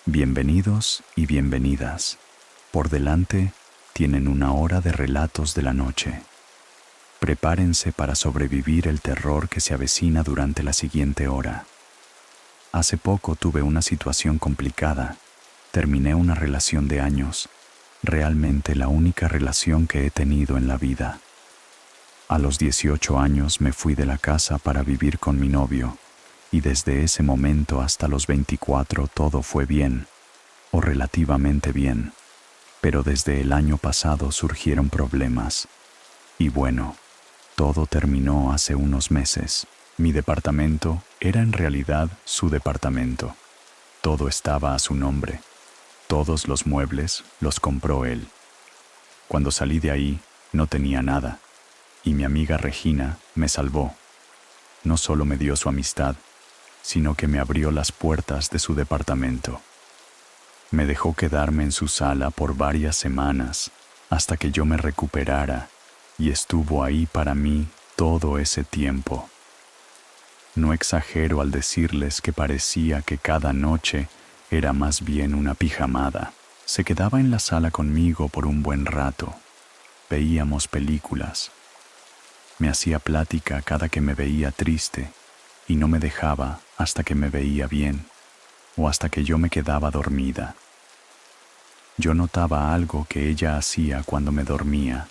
Bienvenidos y bienvenidas. Por delante tienen una hora de relatos de la noche. Prepárense para sobrevivir el terror que se avecina durante la siguiente hora. Hace poco tuve una situación complicada. Terminé una relación de años, realmente la única relación que he tenido en la vida. A los 18 años me fui de la casa para vivir con mi novio, y desde ese momento hasta los 24 todo fue bien, o relativamente bien, pero desde el año pasado surgieron problemas. Y bueno, todo terminó hace unos meses. Mi departamento era en realidad su departamento. Todo estaba a su nombre. Todos los muebles los compró él. Cuando salí de ahí, no tenía nada, y mi amiga Regina me salvó. No solo me dio su amistad, sino que me abrió las puertas de su departamento. Me dejó quedarme en su sala por varias semanas hasta que yo me recuperara, y estuvo ahí para mí todo ese tiempo. No exagero al decirles que parecía que cada noche era más bien una pijamada. Se quedaba en la sala conmigo por un buen rato. Veíamos películas. Me hacía plática cada que me veía triste y no me dejaba hasta que me veía bien o hasta que yo me quedaba dormida. Yo notaba algo que ella hacía cuando me dormía.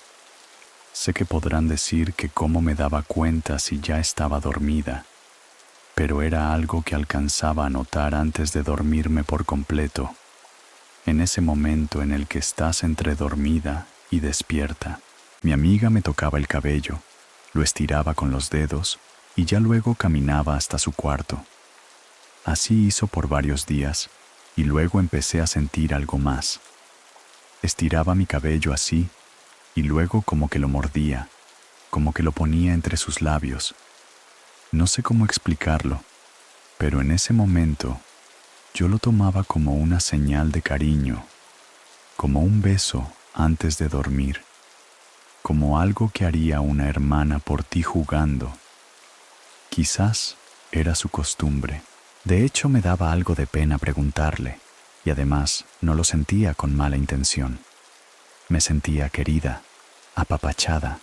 Sé que podrán decir que cómo me daba cuenta si ya estaba dormida, pero era algo que alcanzaba a notar antes de dormirme por completo, en ese momento en el que estás entre dormida y despierta. Mi amiga me tocaba el cabello, lo estiraba con los dedos y ya luego caminaba hasta su cuarto. Así hizo por varios días y luego empecé a sentir algo más. Estiraba mi cabello así y luego como que lo mordía, como que lo ponía entre sus labios. No sé cómo explicarlo, pero en ese momento yo lo tomaba como una señal de cariño, como un beso antes de dormir, como algo que haría una hermana por ti jugando. Quizás era su costumbre. De hecho, me daba algo de pena preguntarle, y además no lo sentía con mala intención. Me sentía querida, apapachada.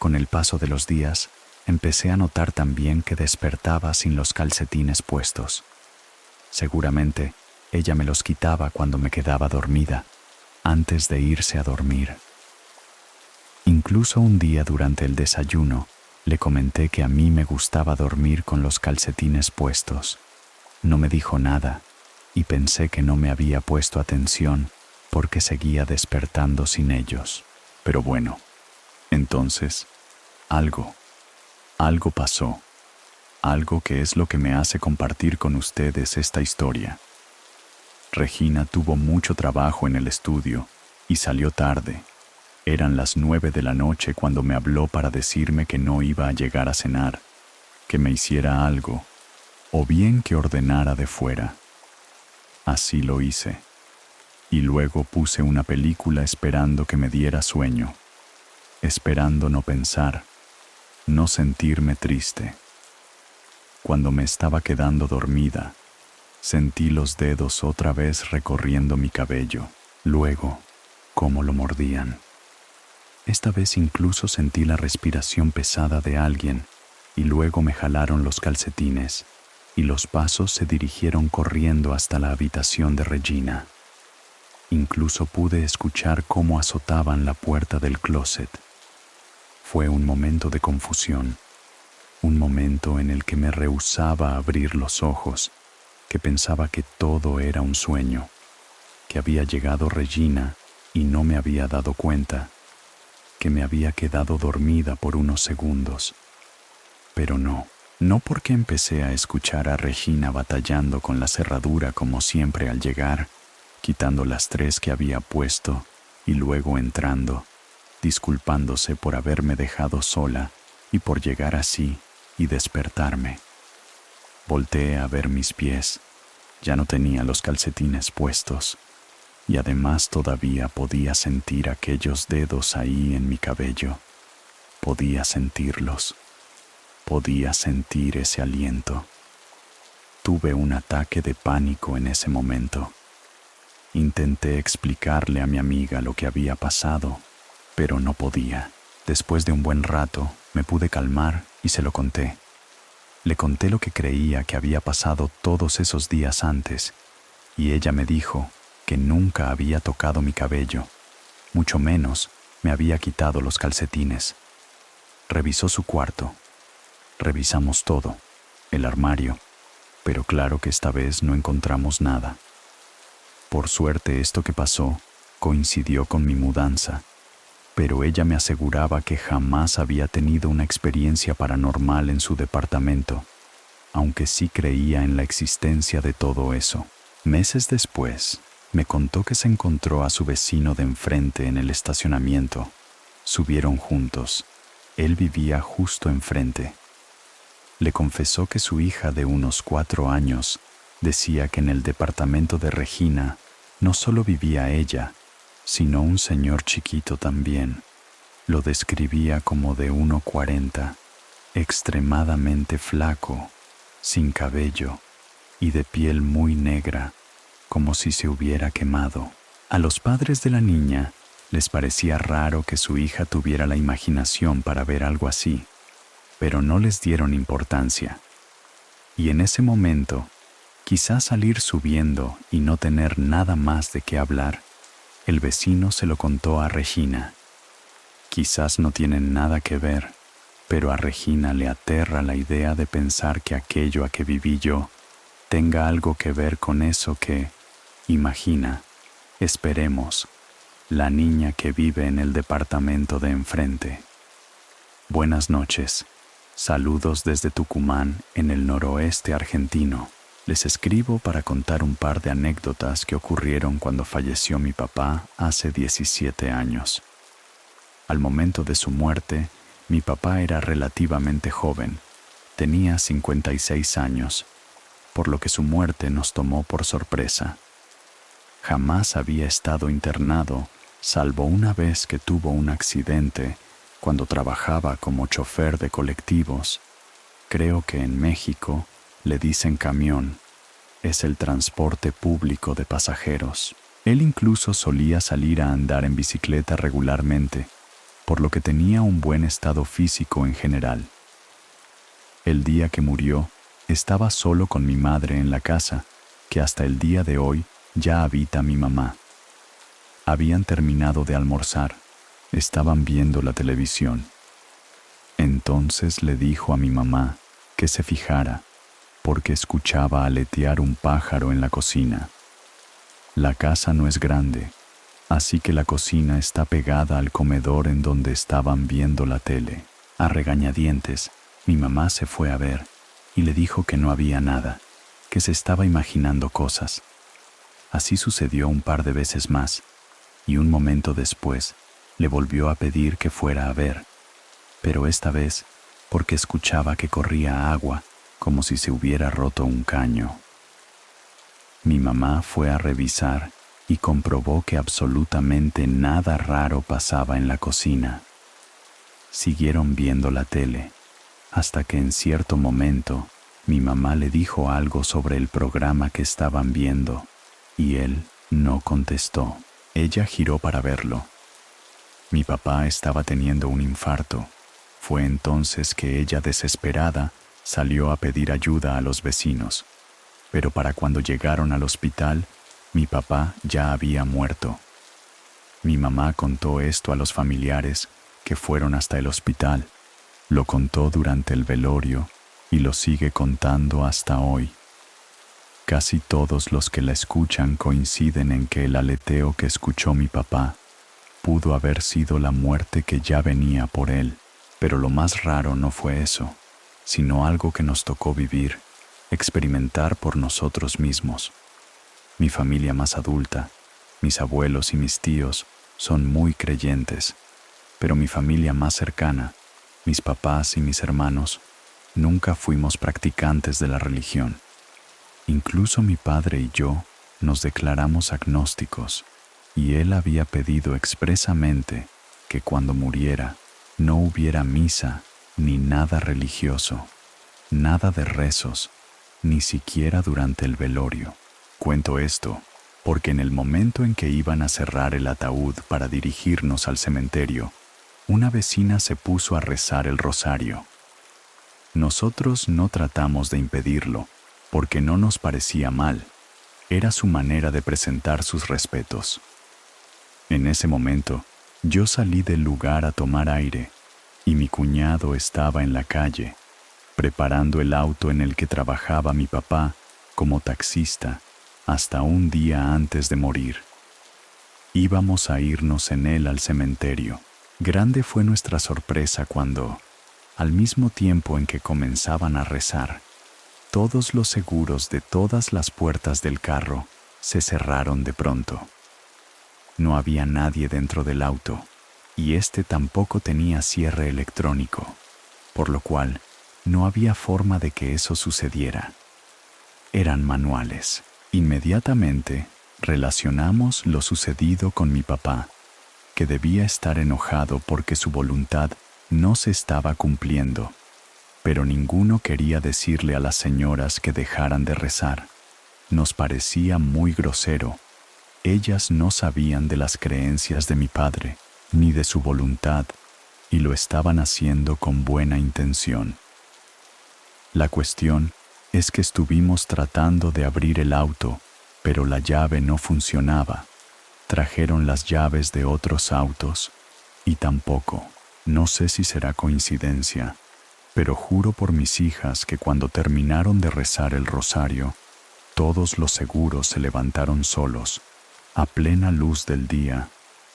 Con el paso de los días, empecé a notar también que despertaba sin los calcetines puestos. Seguramente, ella me los quitaba cuando me quedaba dormida, antes de irse a dormir. Incluso un día durante el desayuno, le comenté que a mí me gustaba dormir con los calcetines puestos. No me dijo nada, y pensé que no me había puesto atención porque seguía despertando sin ellos. Pero bueno, entonces, algo pasó. Algo que es lo que me hace compartir con ustedes esta historia. Regina tuvo mucho trabajo en el estudio y salió tarde. Eran las 9 de la noche cuando me habló para decirme que no iba a llegar a cenar, que me hiciera algo, o bien que ordenara de fuera. Así lo hice. Y luego puse una película esperando que me diera sueño, esperando no pensar, no sentirme triste. Cuando me estaba quedando dormida, sentí los dedos otra vez recorriendo mi cabello, luego, cómo lo mordían. Esta vez incluso sentí la respiración pesada de alguien y luego me jalaron los calcetines y los pasos se dirigieron corriendo hasta la habitación de Regina. Incluso pude escuchar cómo azotaban la puerta del closet. Fue un momento de confusión, un momento en el que me rehusaba a abrir los ojos, que pensaba que todo era un sueño, que había llegado Regina y no me había dado cuenta, que me había quedado dormida por unos segundos. Pero no porque empecé a escuchar a Regina batallando con la cerradura como siempre al llegar, quitando las 3 que había puesto y luego entrando, disculpándose por haberme dejado sola y por llegar así y despertarme. Volteé a ver mis pies, ya no tenía los calcetines puestos. Y además todavía podía sentir aquellos dedos ahí en mi cabello. Podía sentirlos. Podía sentir ese aliento. Tuve un ataque de pánico en ese momento. Intenté explicarle a mi amiga lo que había pasado, pero no podía. Después de un buen rato, me pude calmar y se lo conté. Le conté lo que creía que había pasado todos esos días antes, y ella me dijo que nunca había tocado mi cabello, mucho menos me había quitado los calcetines. Revisó su cuarto. Revisamos todo, el armario, pero claro que esta vez no encontramos nada. Por suerte esto que pasó coincidió con mi mudanza, pero ella me aseguraba que jamás había tenido una experiencia paranormal en su departamento, aunque sí creía en la existencia de todo eso. Meses después, me contó que se encontró a su vecino de enfrente en el estacionamiento. Subieron juntos. Él vivía justo enfrente. Le confesó que su hija de unos 4 años decía que en el departamento de Regina no solo vivía ella, sino un señor chiquito también. Lo describía como de 1,40, extremadamente flaco, sin cabello y de piel muy negra, como si se hubiera quemado. A los padres de la niña les parecía raro que su hija tuviera la imaginación para ver algo así, pero no les dieron importancia. Y en ese momento, quizás salir subiendo y no tener nada más de qué hablar, el vecino se lo contó a Regina. Quizás no tienen nada que ver, pero a Regina le aterra la idea de pensar que aquello a que viví yo tenga algo que ver con eso que, imagina, esperemos, la niña que vive en el departamento de enfrente. Buenas noches. Saludos desde Tucumán, en el noroeste argentino. Les escribo para contar un par de anécdotas que ocurrieron cuando falleció mi papá hace 17 años. Al momento de su muerte, mi papá era relativamente joven, tenía 56 años, por lo que su muerte nos tomó por sorpresa. Jamás había estado internado, salvo una vez que tuvo un accidente cuando trabajaba como chofer de colectivos. Creo que en México le dicen camión. Es el transporte público de pasajeros. Él incluso solía salir a andar en bicicleta regularmente, por lo que tenía un buen estado físico en general. El día que murió, estaba solo con mi madre en la casa, que hasta el día de hoy ya habita mi mamá. Habían terminado de almorzar, estaban viendo la televisión. Entonces le dijo a mi mamá que se fijara, porque escuchaba aletear un pájaro en la cocina. La casa no es grande, así que la cocina está pegada al comedor en donde estaban viendo la tele. A regañadientes, mi mamá se fue a ver y le dijo que no había nada, que se estaba imaginando cosas. Así sucedió un par de veces más, y un momento después le volvió a pedir que fuera a ver, pero esta vez porque escuchaba que corría agua como si se hubiera roto un caño. Mi mamá fue a revisar y comprobó que absolutamente nada raro pasaba en la cocina. Siguieron viendo la tele, hasta que en cierto momento mi mamá le dijo algo sobre el programa que estaban viendo, y él no contestó. Ella giró para verlo. Mi papá estaba teniendo un infarto. Fue entonces que ella, desesperada, salió a pedir ayuda a los vecinos. Pero para cuando llegaron al hospital, mi papá ya había muerto. Mi mamá contó esto a los familiares que fueron hasta el hospital. Lo contó durante el velorio y lo sigue contando hasta hoy. Casi todos los que la escuchan coinciden en que el aleteo que escuchó mi papá pudo haber sido la muerte que ya venía por él. Pero lo más raro no fue eso, sino algo que nos tocó vivir, experimentar por nosotros mismos. Mi familia más adulta, mis abuelos y mis tíos, son muy creyentes, pero mi familia más cercana, mis papás y mis hermanos, nunca fuimos practicantes de la religión. Incluso mi padre y yo nos declaramos agnósticos, y él había pedido expresamente que cuando muriera no hubiera misa ni nada religioso, nada de rezos, ni siquiera durante el velorio. Cuento esto porque en el momento en que iban a cerrar el ataúd para dirigirnos al cementerio, una vecina se puso a rezar el rosario. Nosotros no tratamos de impedirlo, porque no nos parecía mal. Era su manera de presentar sus respetos. En ese momento, yo salí del lugar a tomar aire, y mi cuñado estaba en la calle, preparando el auto en el que trabajaba mi papá como taxista hasta un día antes de morir. Íbamos a irnos en él al cementerio. Grande fue nuestra sorpresa cuando, al mismo tiempo en que comenzaban a rezar, todos los seguros de todas las puertas del carro se cerraron de pronto. No había nadie dentro del auto, y este tampoco tenía cierre electrónico, por lo cual no había forma de que eso sucediera. Eran manuales. Inmediatamente relacionamos lo sucedido con mi papá, que debía estar enojado porque su voluntad no se estaba cumpliendo, pero ninguno quería decirle a las señoras que dejaran de rezar. Nos parecía muy grosero. Ellas no sabían de las creencias de mi padre, ni de su voluntad, y lo estaban haciendo con buena intención. La cuestión es que estuvimos tratando de abrir el auto, pero la llave no funcionaba. Trajeron las llaves de otros autos, y tampoco. No sé si será coincidencia, pero juro por mis hijas que cuando terminaron de rezar el rosario, todos los seguros se levantaron solos, a plena luz del día,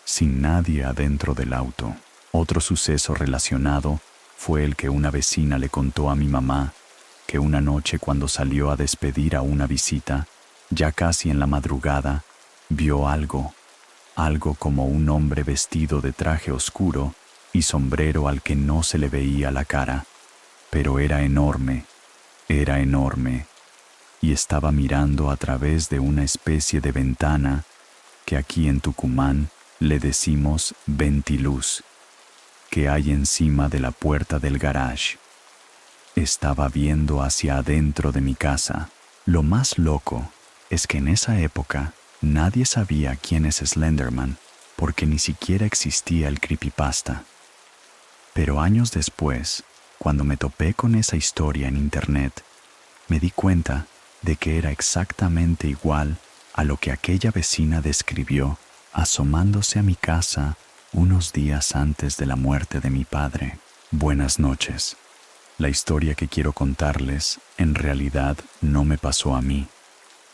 sin nadie adentro del auto. Otro suceso relacionado fue el que una vecina le contó a mi mamá que una noche cuando salió a despedir a una visita, ya casi en la madrugada, vio algo como un hombre vestido de traje oscuro y sombrero al que no se le veía la cara, pero era enorme, y estaba mirando a través de una especie de ventana que aquí en Tucumán le decimos ventiluz, que hay encima de la puerta del garage. Estaba viendo hacia adentro de mi casa. Lo más loco es que en esa época nadie sabía quién es Slenderman, porque ni siquiera existía el creepypasta. Pero años después, cuando me topé con esa historia en internet, me di cuenta de que era exactamente igual a lo que aquella vecina describió asomándose a mi casa unos días antes de la muerte de mi padre. Buenas noches. La historia que quiero contarles en realidad no me pasó a mí.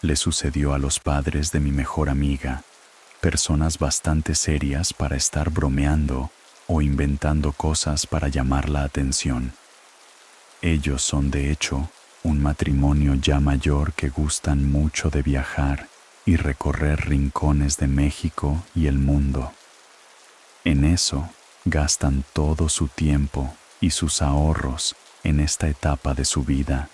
Le sucedió a los padres de mi mejor amiga, personas bastante serias para estar bromeando o inventando cosas para llamar la atención. Ellos son de hecho un matrimonio ya mayor que gustan mucho de viajar y recorrer rincones de México y el mundo. En eso gastan todo su tiempo y sus ahorros en esta etapa de su vida,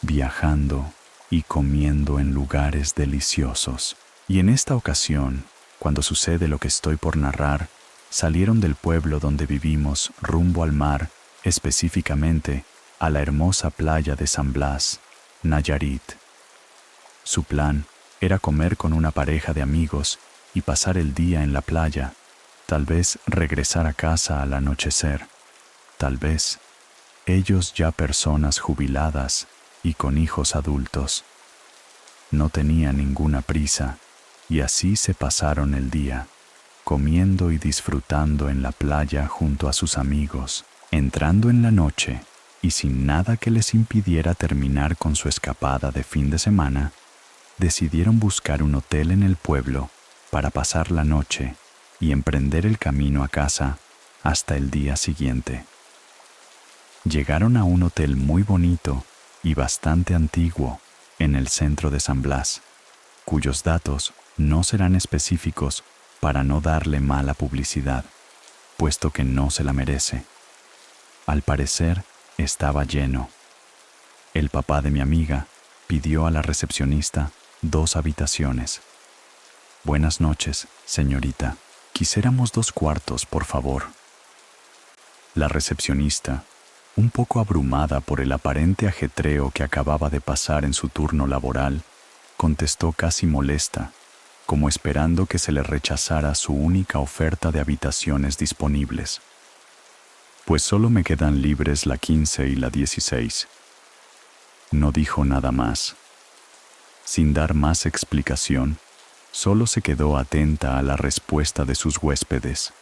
viajando y comiendo en lugares deliciosos. Y en esta ocasión, cuando sucede lo que estoy por narrar, salieron del pueblo donde vivimos rumbo al mar, específicamente a la hermosa playa de San Blas, Nayarit. Su plan era comer con una pareja de amigos y pasar el día en la playa, tal vez regresar a casa al anochecer, tal vez ellos ya personas jubiladas y con hijos adultos. No tenía ninguna prisa y así se pasaron el día, comiendo y disfrutando en la playa junto a sus amigos. Entrando en la noche y sin nada que les impidiera terminar con su escapada de fin de semana, decidieron buscar un hotel en el pueblo para pasar la noche y emprender el camino a casa hasta el día siguiente. Llegaron a un hotel muy bonito y bastante antiguo en el centro de San Blas, cuyos datos no serán específicos para no darle mala publicidad, puesto que no se la merece. Al parecer, estaba lleno. El papá de mi amiga pidió a la recepcionista 2 habitaciones. Buenas noches, señorita. Quisiéramos 2 cuartos, por favor. La recepcionista, Un poco abrumada por el aparente ajetreo que acababa de pasar en su turno laboral, contestó casi molesta, como esperando que se le rechazara su única oferta de habitaciones disponibles. Pues solo me quedan libres la 15 y la 16. No dijo nada más. Sin dar más explicación, solo se quedó atenta a la respuesta de sus huéspedes.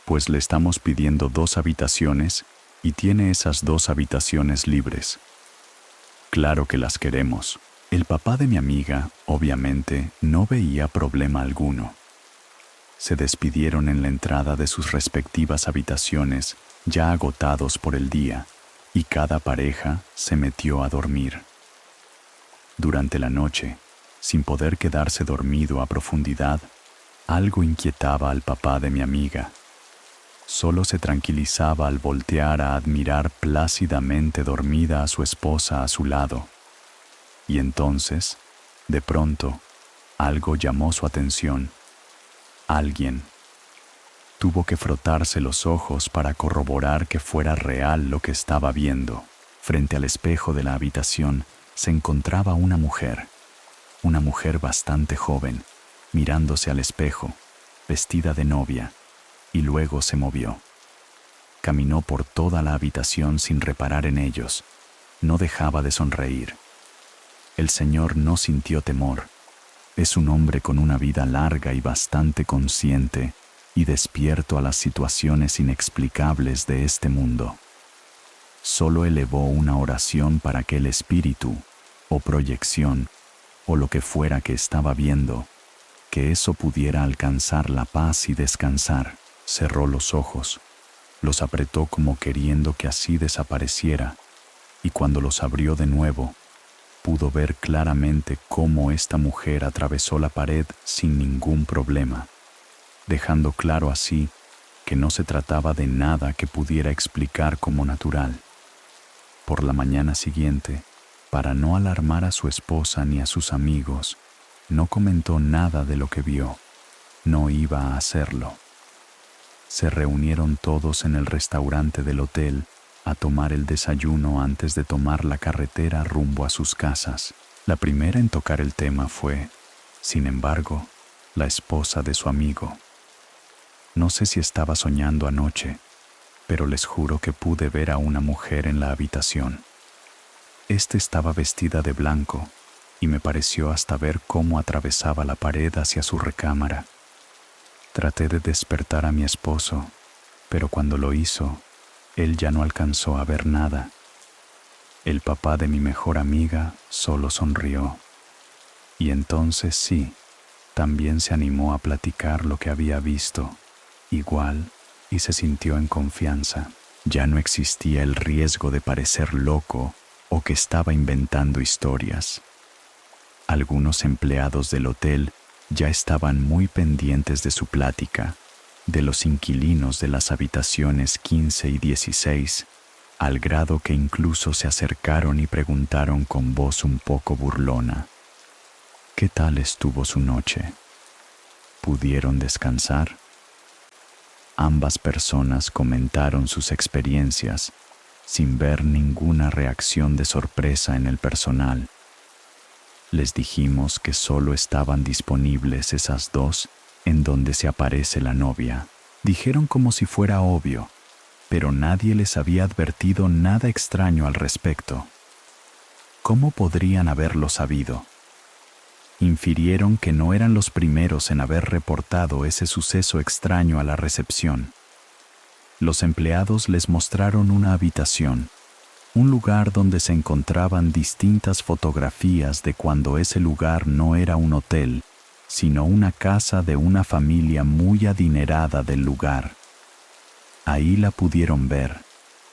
Pues le estamos pidiendo 2 habitaciones y tiene esas 2 habitaciones libres. Claro que las queremos. El papá de mi amiga, obviamente, no veía problema alguno. Se despidieron en la entrada de sus respectivas habitaciones, ya agotados por el día, y cada pareja se metió a dormir. Durante la noche, sin poder quedarse dormido a profundidad, algo inquietaba al papá de mi amiga. Solo se tranquilizaba al voltear a admirar plácidamente dormida a su esposa a su lado. Y entonces, de pronto, algo llamó su atención. Alguien. Tuvo que frotarse los ojos para corroborar que fuera real lo que estaba viendo. Frente al espejo de la habitación se encontraba una mujer bastante joven, mirándose al espejo, vestida de novia, y luego se movió. Caminó por toda la habitación sin reparar en ellos. No dejaba de sonreír. El señor no sintió temor. Es un hombre con una vida larga y bastante consciente y despierto a las situaciones inexplicables de este mundo. Solo elevó una oración para que el espíritu, o proyección, o lo que fuera que estaba viendo, que eso pudiera alcanzar la paz y descansar. Cerró los ojos, los apretó como queriendo que así desapareciera, y cuando los abrió de nuevo, pudo ver claramente cómo esta mujer atravesó la pared sin ningún problema, dejando claro así que no se trataba de nada que pudiera explicar como natural. Por la mañana siguiente, para no alarmar a su esposa ni a sus amigos, no comentó nada de lo que vio. No iba a hacerlo. Se reunieron todos en el restaurante del hotel a tomar el desayuno antes de tomar la carretera rumbo a sus casas. La primera en tocar el tema fue, sin embargo, la esposa de su amigo. No sé si estaba soñando anoche, pero les juro que pude ver a una mujer en la habitación. Estaba vestida de blanco y me pareció hasta ver cómo atravesaba la pared hacia su recámara. Traté de despertar a mi esposo, pero cuando lo hizo, él ya no alcanzó a ver nada. El papá de mi mejor amiga solo sonrió. Y entonces sí, también se animó a platicar lo que había visto, igual, y se sintió en confianza. Ya no existía el riesgo de parecer loco o que estaba inventando historias. Algunos empleados del hotel ya estaban muy pendientes de su plática, de los inquilinos de las habitaciones 15 y 16, al grado que incluso se acercaron y preguntaron con voz un poco burlona: ¿qué tal estuvo su noche? ¿Pudieron descansar? Ambas personas comentaron sus experiencias, sin ver ninguna reacción de sorpresa en el personal. Les dijimos que solo estaban disponibles esas 2 en donde se aparece la novia. Dijeron como si fuera obvio, pero nadie les había advertido nada extraño al respecto. ¿Cómo podrían haberlo sabido? Infirieron que no eran los primeros en haber reportado ese suceso extraño a la recepción. Los empleados les mostraron una habitación, un lugar donde se encontraban distintas fotografías de cuando ese lugar no era un hotel, sino una casa de una familia muy adinerada del lugar. Ahí la pudieron ver,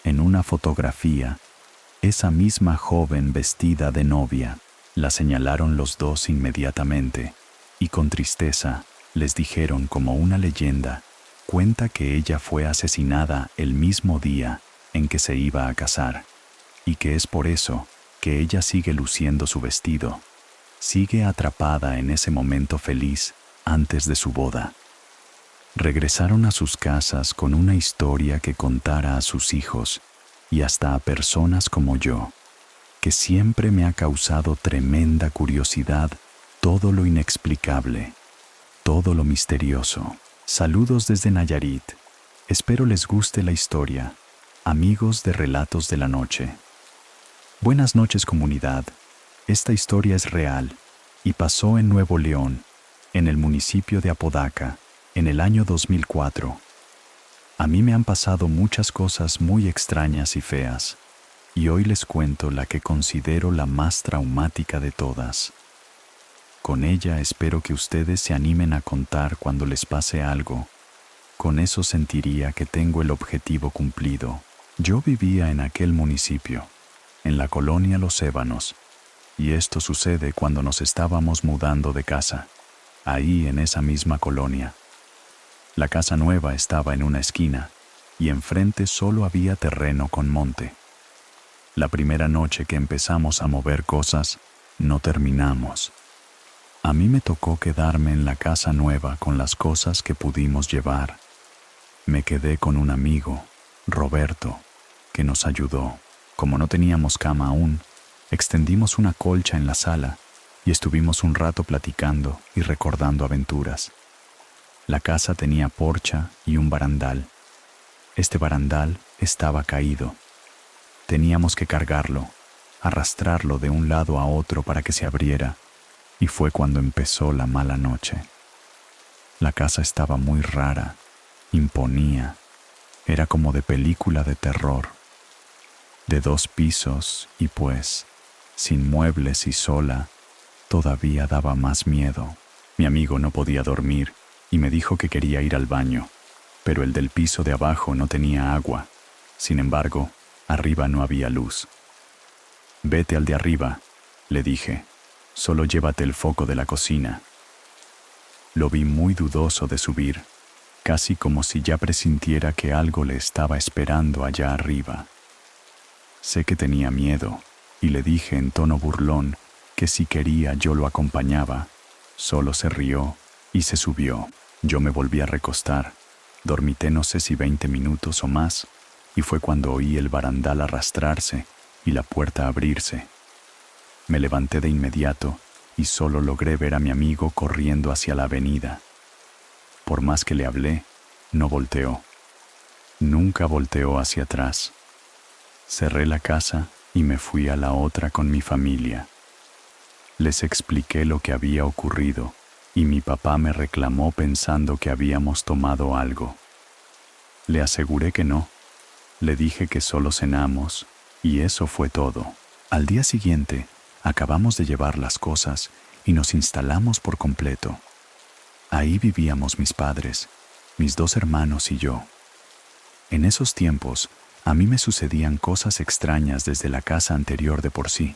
en una fotografía, esa misma joven vestida de novia. La señalaron los 2 inmediatamente, y con tristeza les dijeron como una leyenda, cuenta que ella fue asesinada el mismo día en que se iba a casar, y que es por eso que ella sigue luciendo su vestido, sigue atrapada en ese momento feliz antes de su boda. Regresaron a sus casas con una historia que contara a sus hijos, y hasta a personas como yo, que siempre me ha causado tremenda curiosidad todo lo inexplicable, todo lo misterioso. Saludos desde Nayarit. Espero les guste la historia, amigos de Relatos de la Noche. Buenas noches, comunidad. Esta historia es real y pasó en Nuevo León, en el municipio de Apodaca, en el año 2004. A mí me han pasado muchas cosas muy extrañas y feas, y hoy les cuento la que considero la más traumática de todas. Con ella espero que ustedes se animen a contar cuando les pase algo. Con eso sentiría que tengo el objetivo cumplido. Yo vivía en aquel municipio, en la colonia Los Ébanos, y esto sucede cuando nos estábamos mudando de casa, ahí en esa misma colonia. La casa nueva estaba en una esquina, y enfrente solo había terreno con monte. La primera noche que empezamos a mover cosas, no terminamos. A mí me tocó quedarme en la casa nueva con las cosas que pudimos llevar. Me quedé con un amigo, Roberto, que nos ayudó. Como no teníamos cama aún, extendimos una colcha en la sala y estuvimos un rato platicando y recordando aventuras. La casa tenía porcha y un barandal. Este barandal estaba caído. Teníamos que cargarlo, arrastrarlo de un lado a otro para que se abriera, y fue cuando empezó la mala noche. La casa estaba muy rara, imponía, era como de película de terror. De 2 pisos y pues, sin muebles y sola, todavía daba más miedo. Mi amigo no podía dormir y me dijo que quería ir al baño, pero el del piso de abajo no tenía agua. Sin embargo, arriba no había luz. Vete al de arriba, le dije, solo llévate el foco de la cocina. Lo vi muy dudoso de subir, casi como si ya presintiera que algo le estaba esperando allá arriba. Sé que tenía miedo, y le dije en tono burlón que si quería yo lo acompañaba. Solo se rió y se subió. Yo me volví a recostar, dormité no sé si 20 minutos o más, y fue cuando oí el barandal arrastrarse y la puerta abrirse. Me levanté de inmediato y solo logré ver a mi amigo corriendo hacia la avenida. Por más que le hablé, no volteó. Nunca volteó hacia atrás. Cerré la casa y me fui a la otra con mi familia. Les expliqué lo que había ocurrido y mi papá me reclamó pensando que habíamos tomado algo. Le aseguré que no. Le dije que solo cenamos y eso fue todo. Al día siguiente, acabamos de llevar las cosas y nos instalamos por completo. Ahí vivíamos mis padres, mis 2 hermanos y yo. En esos tiempos, a mí me sucedían cosas extrañas desde la casa anterior de por sí,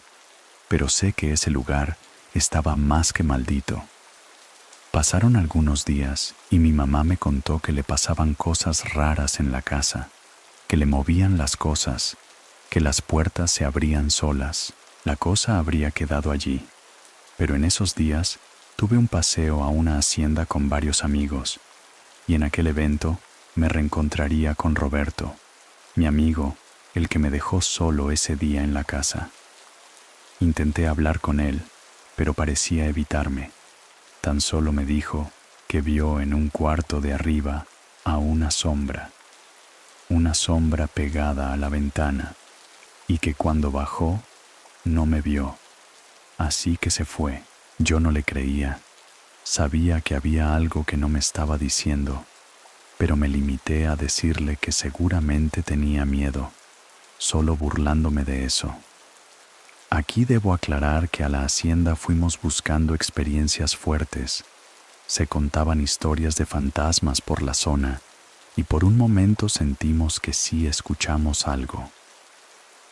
pero sé que ese lugar estaba más que maldito. Pasaron algunos días y mi mamá me contó que le pasaban cosas raras en la casa, que le movían las cosas, que las puertas se abrían solas. La cosa habría quedado allí, pero en esos días tuve un paseo a una hacienda con varios amigos, y en aquel evento me reencontraría con Roberto, mi amigo, el que me dejó solo ese día en la casa. Intenté hablar con él, pero parecía evitarme. Tan solo me dijo que vio en un cuarto de arriba a una sombra pegada a la ventana, y que cuando bajó no me vio. Así que se fue. Yo no le creía. Sabía que había algo que no me estaba diciendo, pero me limité a decirle que seguramente tenía miedo, solo burlándome de eso. Aquí debo aclarar que a la hacienda fuimos buscando experiencias fuertes. Se contaban historias de fantasmas por la zona y por un momento sentimos que sí escuchamos algo.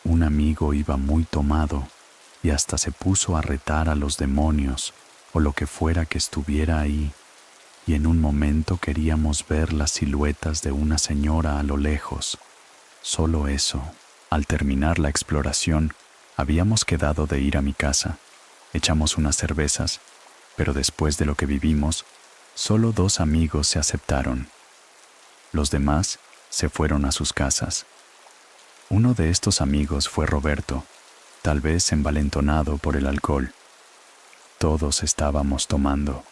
Un amigo iba muy tomado y hasta se puso a retar a los demonios o lo que fuera que estuviera ahí, y en un momento queríamos ver las siluetas de una señora a lo lejos. Solo eso. Al terminar la exploración, habíamos quedado de ir a mi casa. Echamos unas cervezas, pero después de lo que vivimos, solo 2 amigos se aceptaron. Los demás se fueron a sus casas. Uno de estos amigos fue Roberto, tal vez envalentonado por el alcohol. Todos estábamos tomando.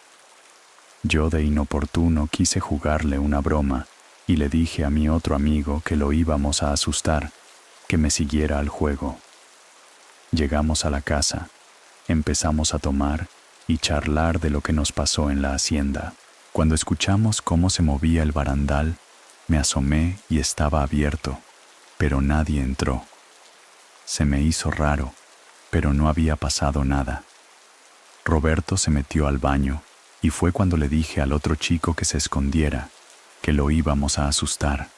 Yo de inoportuno quise jugarle una broma y le dije a mi otro amigo que lo íbamos a asustar, que me siguiera al juego. Llegamos a la casa, empezamos a tomar y charlar de lo que nos pasó en la hacienda. Cuando escuchamos cómo se movía el barandal, me asomé y estaba abierto, pero nadie entró. Se me hizo raro, pero no había pasado nada. Roberto se metió al baño y fue cuando le dije al otro chico que se escondiera, que lo íbamos a asustar.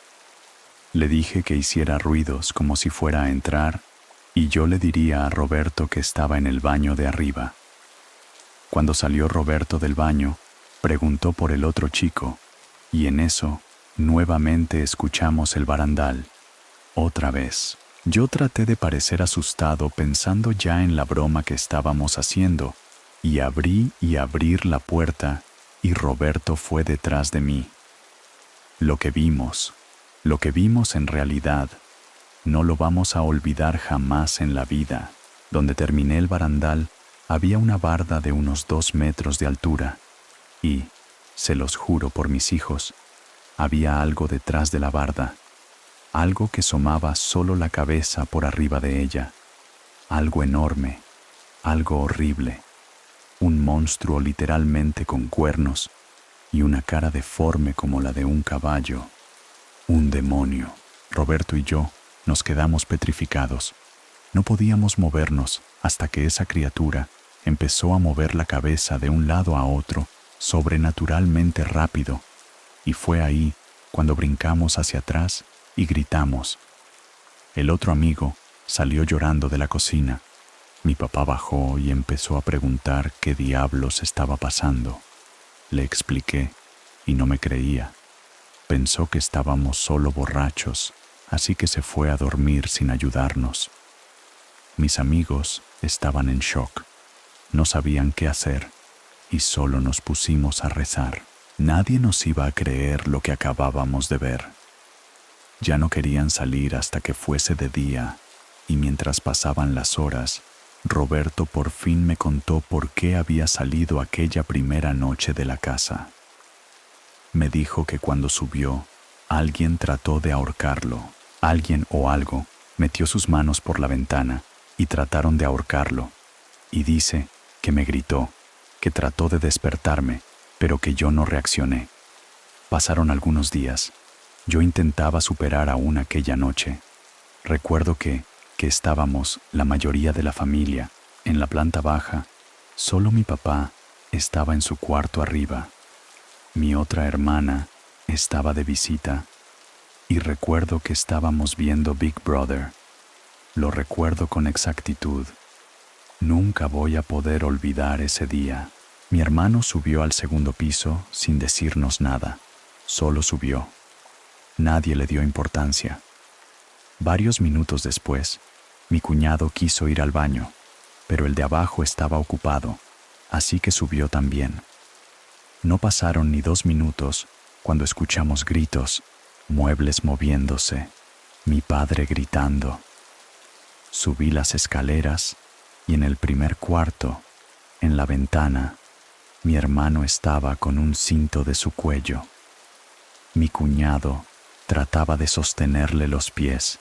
Le dije que hiciera ruidos como si fuera a entrar y yo le diría a Roberto que estaba en el baño de arriba. Cuando salió Roberto del baño, preguntó por el otro chico y en eso nuevamente escuchamos el barandal. Otra vez. Yo traté de parecer asustado pensando ya en la broma que estábamos haciendo y abrir la puerta y Roberto fue detrás de mí. Lo que vimos en realidad, no lo vamos a olvidar jamás en la vida. Donde terminé el barandal, había una barda de unos 2 metros de altura y, se los juro por mis hijos, había algo detrás de la barda, algo que asomaba solo la cabeza por arriba de ella, algo enorme, algo horrible, un monstruo literalmente con cuernos y una cara deforme como la de un caballo, un demonio. Roberto y yo nos quedamos petrificados. No podíamos movernos hasta que esa criatura empezó a mover la cabeza de un lado a otro sobrenaturalmente rápido, y fue ahí cuando brincamos hacia atrás y gritamos. El otro amigo salió llorando de la cocina. Mi papá bajó y empezó a preguntar qué diablos estaba pasando. Le expliqué y no me creía. Pensó que estábamos solo borrachos, así que se fue a dormir sin ayudarnos. Mis amigos estaban en shock. No sabían qué hacer y solo nos pusimos a rezar. Nadie nos iba a creer lo que acabábamos de ver. Ya no querían salir hasta que fuese de día, y mientras pasaban las horas, Roberto por fin me contó por qué había salido aquella primera noche de la casa. Me dijo que cuando subió, alguien trató de ahorcarlo. Alguien o algo metió sus manos por la ventana y trataron de ahorcarlo. Y dice que me gritó, que trató de despertarme, pero que yo no reaccioné. Pasaron algunos días. Yo intentaba superar aún aquella noche. Recuerdo que estábamos, la mayoría de la familia, en la planta baja. Solo mi papá estaba en su cuarto arriba. Mi otra hermana estaba de visita. Y recuerdo que estábamos viendo Big Brother. Lo recuerdo con exactitud. Nunca voy a poder olvidar ese día. Mi hermano subió al segundo piso sin decirnos nada. Solo subió. Nadie le dio importancia. Varios minutos después, mi cuñado quiso ir al baño, pero el de abajo estaba ocupado, así que subió también. No pasaron ni 2 minutos cuando escuchamos gritos, muebles moviéndose, mi padre gritando. Subí las escaleras y en el primer cuarto, en la ventana, mi hermano estaba con un cinto de su cuello. Mi cuñado trataba de sostenerle los pies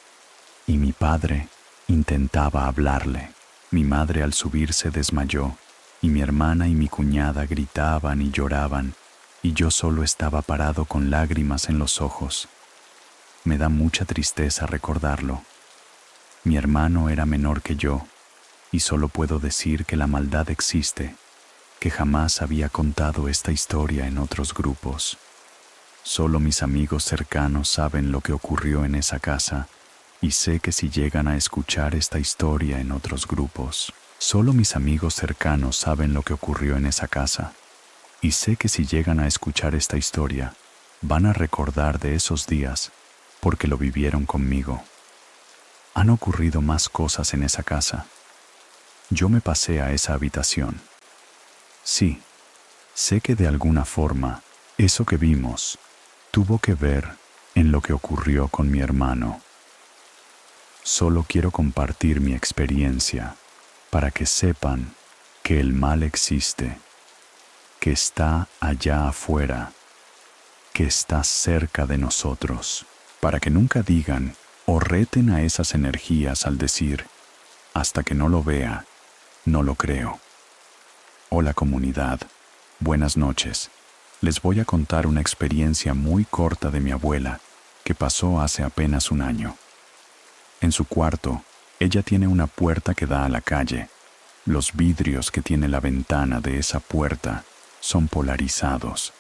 y mi padre intentaba hablarle. Mi madre al subir se desmayó y mi hermana y mi cuñada gritaban y lloraban y yo solo estaba parado con lágrimas en los ojos. Me da mucha tristeza recordarlo. Mi hermano era menor que yo y solo puedo decir que la maldad existe, que jamás había contado esta historia en otros grupos. Solo mis amigos cercanos saben lo que ocurrió en esa casa y sé que si llegan a escuchar esta historia en otros grupos, solo mis amigos cercanos saben lo que ocurrió en esa casa y sé que si llegan a escuchar esta historia, van a recordar de esos días porque lo vivieron conmigo. Han ocurrido más cosas en esa casa. Yo me pasé a esa habitación. Sí, sé que de alguna forma, eso que vimos tuvo que ver en lo que ocurrió con mi hermano. Solo quiero compartir mi experiencia para que sepan que el mal existe, que está allá afuera, que está cerca de nosotros, para que nunca digan o reten a esas energías al decir, hasta que no lo vea, no lo creo. Hola comunidad, buenas noches. Les voy a contar una experiencia muy corta de mi abuela que pasó hace apenas un año. En su cuarto, ella tiene una puerta que da a la calle. Los vidrios que tiene la ventana de esa puerta son polarizados.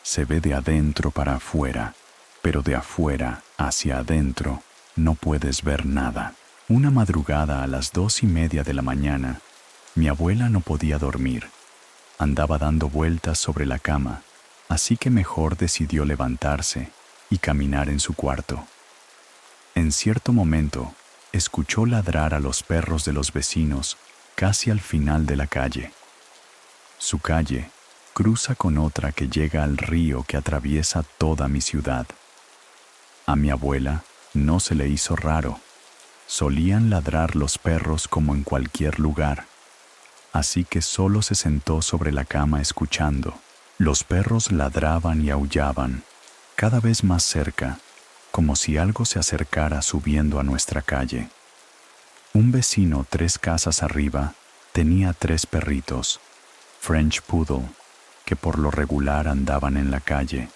Se ve de adentro para afuera, pero de afuera hacia adentro no puedes ver nada. Una madrugada a las 2:30 de la mañana, mi abuela no podía dormir. Andaba dando vueltas sobre la cama, así que mejor decidió levantarse y caminar en su cuarto. En cierto momento, escuchó ladrar a los perros de los vecinos casi al final de la calle. Su calle cruza con otra que llega al río que atraviesa toda mi ciudad. A mi abuela no se le hizo raro. Solían ladrar los perros como en cualquier lugar, así que solo se sentó sobre la cama escuchando. Los perros ladraban y aullaban, cada vez más cerca, como si algo se acercara subiendo a nuestra calle. Un vecino 3 casas arriba tenía 3 perritos, French Poodle, que por lo regular andaban en la calle,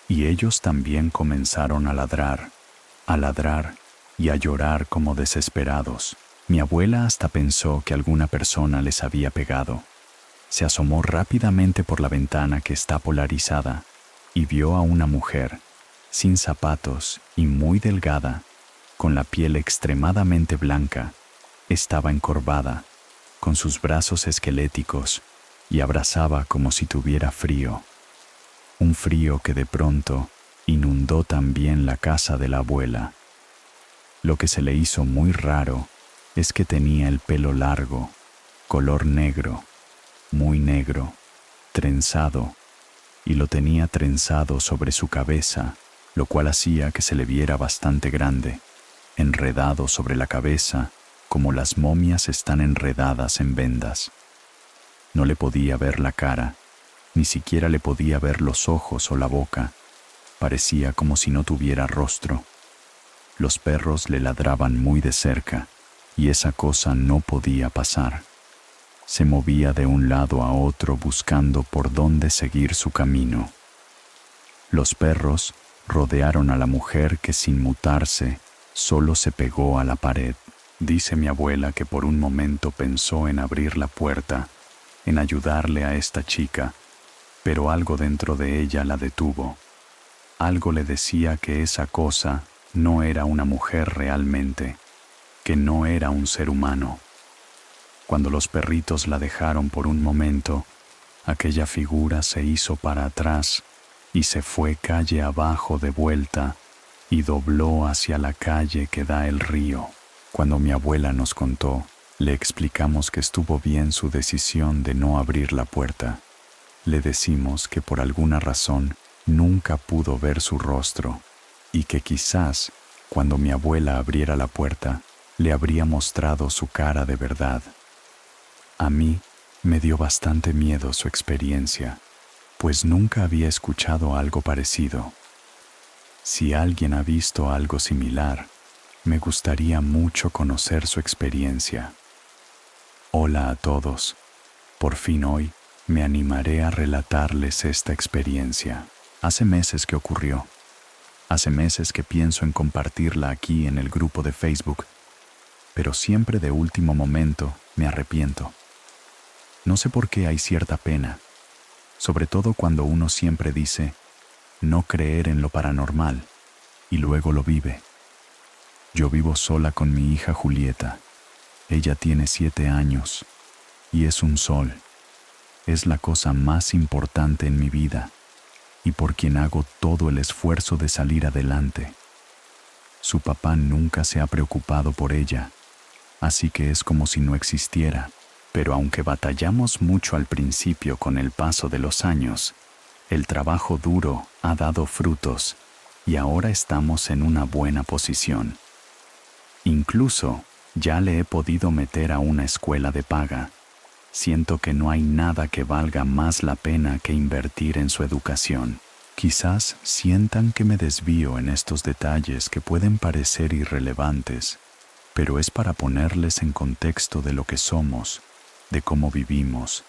y ellos también comenzaron a ladrar y a llorar como desesperados. Mi abuela hasta pensó que alguna persona les había pegado. Se asomó rápidamente por la ventana que está polarizada y vio a una mujer, sin zapatos y muy delgada, con la piel extremadamente blanca. Estaba encorvada, con sus brazos esqueléticos, y abrazaba como si tuviera frío. Un frío que de pronto inundó también la casa de la abuela. Lo que se le hizo muy raro es que tenía el pelo largo, color negro, muy negro, trenzado, y lo tenía trenzado sobre su cabeza, lo cual hacía que se le viera bastante grande, enredado sobre la cabeza, como las momias están enredadas en vendas. No le podía ver la cara, ni siquiera le podía ver los ojos o la boca. Parecía como si no tuviera rostro. Los perros le ladraban muy de cerca, y esa cosa no podía pasar. Se movía de un lado a otro buscando por dónde seguir su camino. Los perros rodearon a la mujer que sin mutarse solo se pegó a la pared. Dice mi abuela que por un momento pensó en abrir la puerta, en ayudarle a esta chica, pero algo dentro de ella la detuvo. Algo le decía que esa cosa no era una mujer realmente, que no era un ser humano. Cuando los perritos la dejaron por un momento, aquella figura se hizo para atrás y se fue calle abajo de vuelta y dobló hacia la calle que da el río. Cuando mi abuela nos contó, le explicamos que estuvo bien su decisión de no abrir la puerta. Le decimos que por alguna razón nunca pudo ver su rostro y que quizás cuando mi abuela abriera la puerta le habría mostrado su cara de verdad. A mí me dio bastante miedo su experiencia, pues nunca había escuchado algo parecido. Si alguien ha visto algo similar, me gustaría mucho conocer su experiencia. Hola a todos. Por fin hoy me animaré a relatarles esta experiencia. Hace meses que ocurrió. Hace meses que pienso en compartirla aquí en el grupo de Facebook, pero siempre de último momento me arrepiento. No sé por qué hay cierta pena, sobre todo cuando uno siempre dice no creer en lo paranormal y luego lo vive. Yo vivo sola con mi hija Julieta. Ella tiene 7 años y es un sol. Es la cosa más importante en mi vida y por quien hago todo el esfuerzo de salir adelante. Su papá nunca se ha preocupado por ella, así que es como si no existiera. Pero aunque batallamos mucho al principio con el paso de los años, el trabajo duro ha dado frutos y ahora estamos en una buena posición. Incluso ya le he podido meter a una escuela de paga. Siento que no hay nada que valga más la pena que invertir en su educación. Quizás sientan que me desvío en estos detalles que pueden parecer irrelevantes, pero es para ponerles en contexto de lo que somos, de cómo vivimos,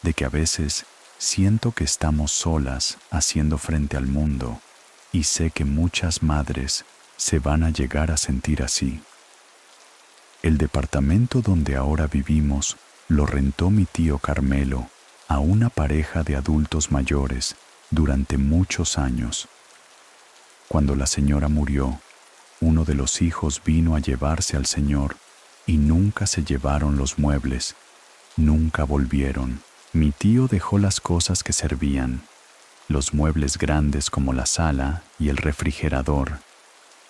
de que a veces siento que estamos solas haciendo frente al mundo, y sé que muchas madres se van a llegar a sentir así. El departamento donde ahora vivimos lo rentó mi tío Carmelo a una pareja de adultos mayores durante muchos años. Cuando la señora murió, uno de los hijos vino a llevarse al señor y nunca se llevaron los muebles, nunca volvieron. Mi tío dejó las cosas que servían, los muebles grandes como la sala y el refrigerador,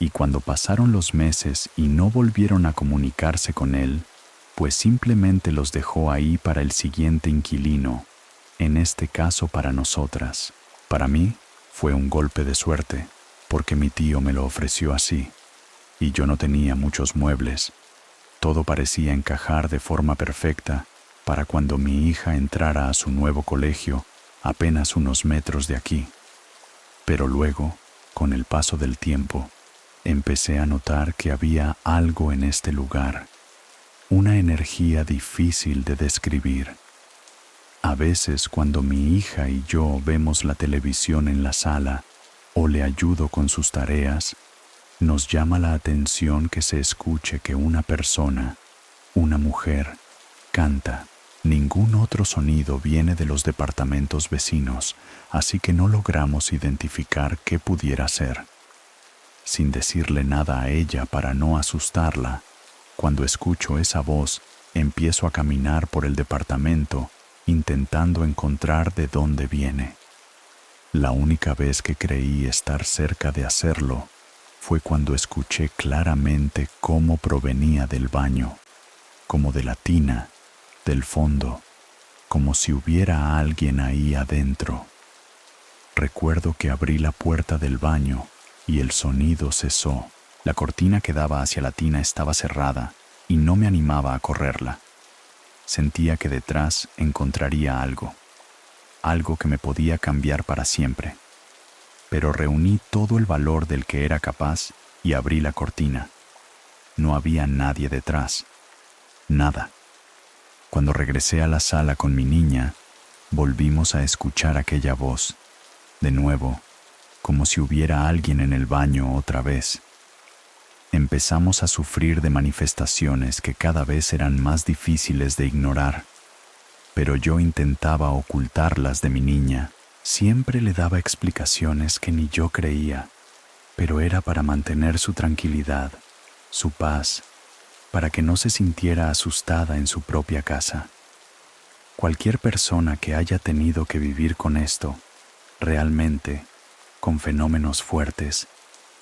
y cuando pasaron los meses y no volvieron a comunicarse con él, pues simplemente los dejó ahí para el siguiente inquilino, en este caso para nosotras. Para mí fue un golpe de suerte, porque mi tío me lo ofreció así, y yo no tenía muchos muebles. Todo parecía encajar de forma perfecta para cuando mi hija entrara a su nuevo colegio, apenas unos metros de aquí. Pero luego, con el paso del tiempo, empecé a notar que había algo en este lugar, una energía difícil de describir. A veces cuando mi hija y yo vemos la televisión en la sala o le ayudo con sus tareas, nos llama la atención que se escuche que una persona, una mujer, canta. Ningún otro sonido viene de los departamentos vecinos, así que no logramos identificar qué pudiera ser. Sin decirle nada a ella para no asustarla, cuando escucho esa voz, empiezo a caminar por el departamento, intentando encontrar de dónde viene. La única vez que creí estar cerca de hacerlo fue cuando escuché claramente cómo provenía del baño, como de la tina, del fondo, como si hubiera alguien ahí adentro. Recuerdo que abrí la puerta del baño y el sonido cesó. La cortina que daba hacia la tina estaba cerrada y no me animaba a correrla. Sentía que detrás encontraría algo que me podía cambiar para siempre. Pero reuní todo el valor del que era capaz y abrí la cortina. No había nadie detrás. Nada. Cuando regresé a la sala con mi niña, volvimos a escuchar aquella voz, de nuevo, como si hubiera alguien en el baño otra vez. Empezamos a sufrir de manifestaciones que cada vez eran más difíciles de ignorar, pero yo intentaba ocultarlas de mi niña. Siempre le daba explicaciones que ni yo creía, pero era para mantener su tranquilidad, su paz, para que no se sintiera asustada en su propia casa. Cualquier persona que haya tenido que vivir con esto, realmente, con fenómenos fuertes,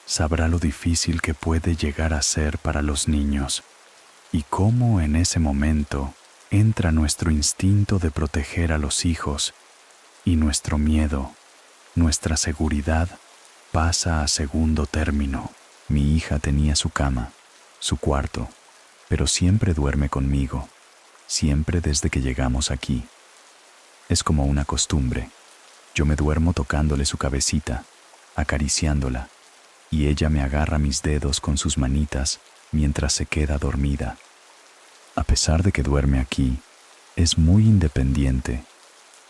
sabrá lo difícil que puede llegar a ser para los niños y cómo en ese momento entra nuestro instinto de proteger a los hijos y nuestro miedo, nuestra seguridad pasa a segundo término. Mi hija tenía su cama, su cuarto, pero siempre duerme conmigo, siempre desde que llegamos aquí. Es como una costumbre. Yo me duermo tocándole su cabecita, acariciándola, y ella me agarra mis dedos con sus manitas mientras se queda dormida. A pesar de que duerme aquí, es muy independiente.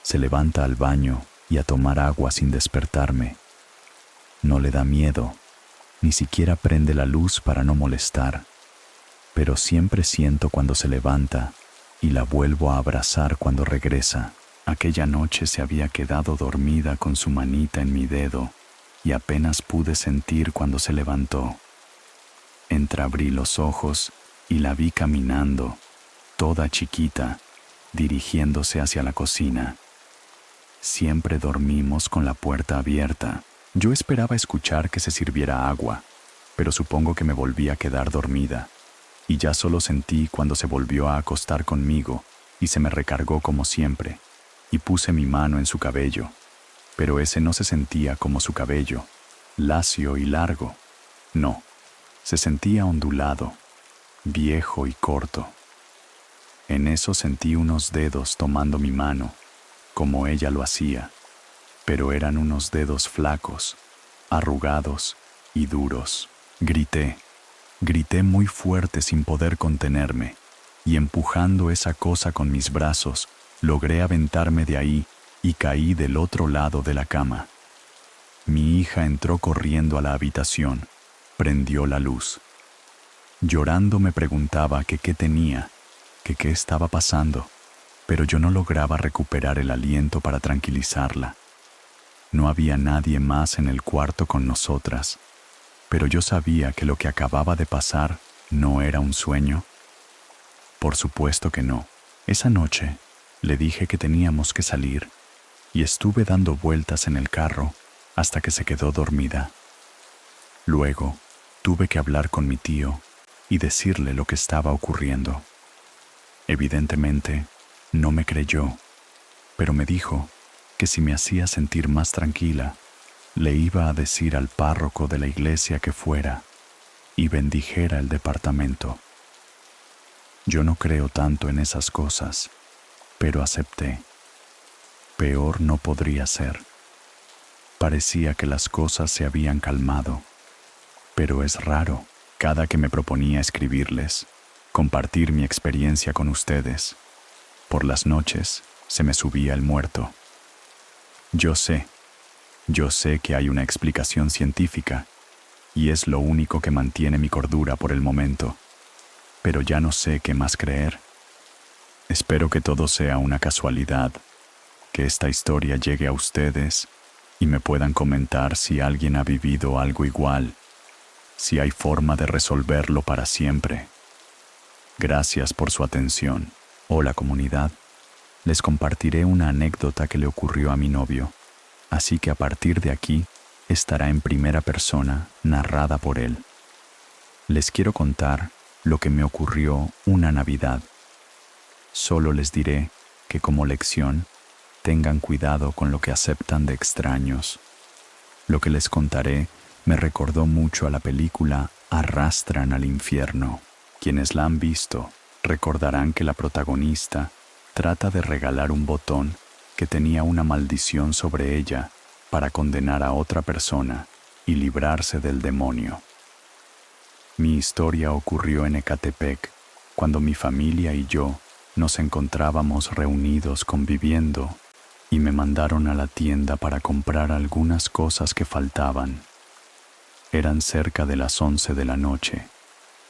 Se levanta al baño y a tomar agua sin despertarme. No le da miedo, ni siquiera prende la luz para no molestar, pero siempre siento cuando se levanta y la vuelvo a abrazar cuando regresa. Aquella noche se había quedado dormida con su manita en mi dedo y apenas pude sentir cuando se levantó. Entreabrí los ojos y la vi caminando, toda chiquita, dirigiéndose hacia la cocina. Siempre dormimos con la puerta abierta. Yo esperaba escuchar que se sirviera agua, pero supongo que me volví a quedar dormida, y ya solo sentí cuando se volvió a acostar conmigo y se me recargó como siempre, y puse mi mano en su cabello, pero ese no se sentía como su cabello, lacio y largo. No, se sentía ondulado, viejo y corto. En eso sentí unos dedos tomando mi mano, como ella lo hacía, pero eran unos dedos flacos, arrugados y duros. Grité muy fuerte sin poder contenerme, y empujando esa cosa con mis brazos, logré aventarme de ahí y caí del otro lado de la cama. Mi hija entró corriendo a la habitación, prendió la luz. Llorando me preguntaba que qué tenía, que qué estaba pasando, pero yo no lograba recuperar el aliento para tranquilizarla. No había nadie más en el cuarto con nosotras, pero yo sabía que lo que acababa de pasar no era un sueño. Por supuesto que no. Esa noche le dije que teníamos que salir y estuve dando vueltas en el carro hasta que se quedó dormida. Luego tuve que hablar con mi tío y decirle lo que estaba ocurriendo. Evidentemente, no me creyó, pero me dijo que si me hacía sentir más tranquila, le iba a decir al párroco de la iglesia que fuera y bendijera el departamento. Yo no creo tanto en esas cosas, pero acepté. Peor no podría ser. Parecía que las cosas se habían calmado, pero es raro, cada que me proponía escribirles, compartir mi experiencia con ustedes, por las noches se me subía el muerto. Yo sé que hay una explicación científica, y es lo único que mantiene mi cordura por el momento, pero ya no sé qué más creer. Espero que todo sea una casualidad, que esta historia llegue a ustedes y me puedan comentar si alguien ha vivido algo igual, si hay forma de resolverlo para siempre. Gracias por su atención. Hola comunidad, les compartiré una anécdota que le ocurrió a mi novio, así que a partir de aquí estará en primera persona, narrada por él. Les quiero contar lo que me ocurrió una Navidad. Solo les diré que como lección, tengan cuidado con lo que aceptan de extraños. Lo que les contaré me recordó mucho a la película Arrastran al infierno. Quienes la han visto recordarán que la protagonista trata de regalar un botón que tenía una maldición sobre ella para condenar a otra persona y librarse del demonio. Mi historia ocurrió en Ecatepec, cuando mi familia y yo nos encontrábamos reunidos conviviendo y me mandaron a la tienda para comprar algunas cosas que faltaban. Eran cerca de las 11 de la noche,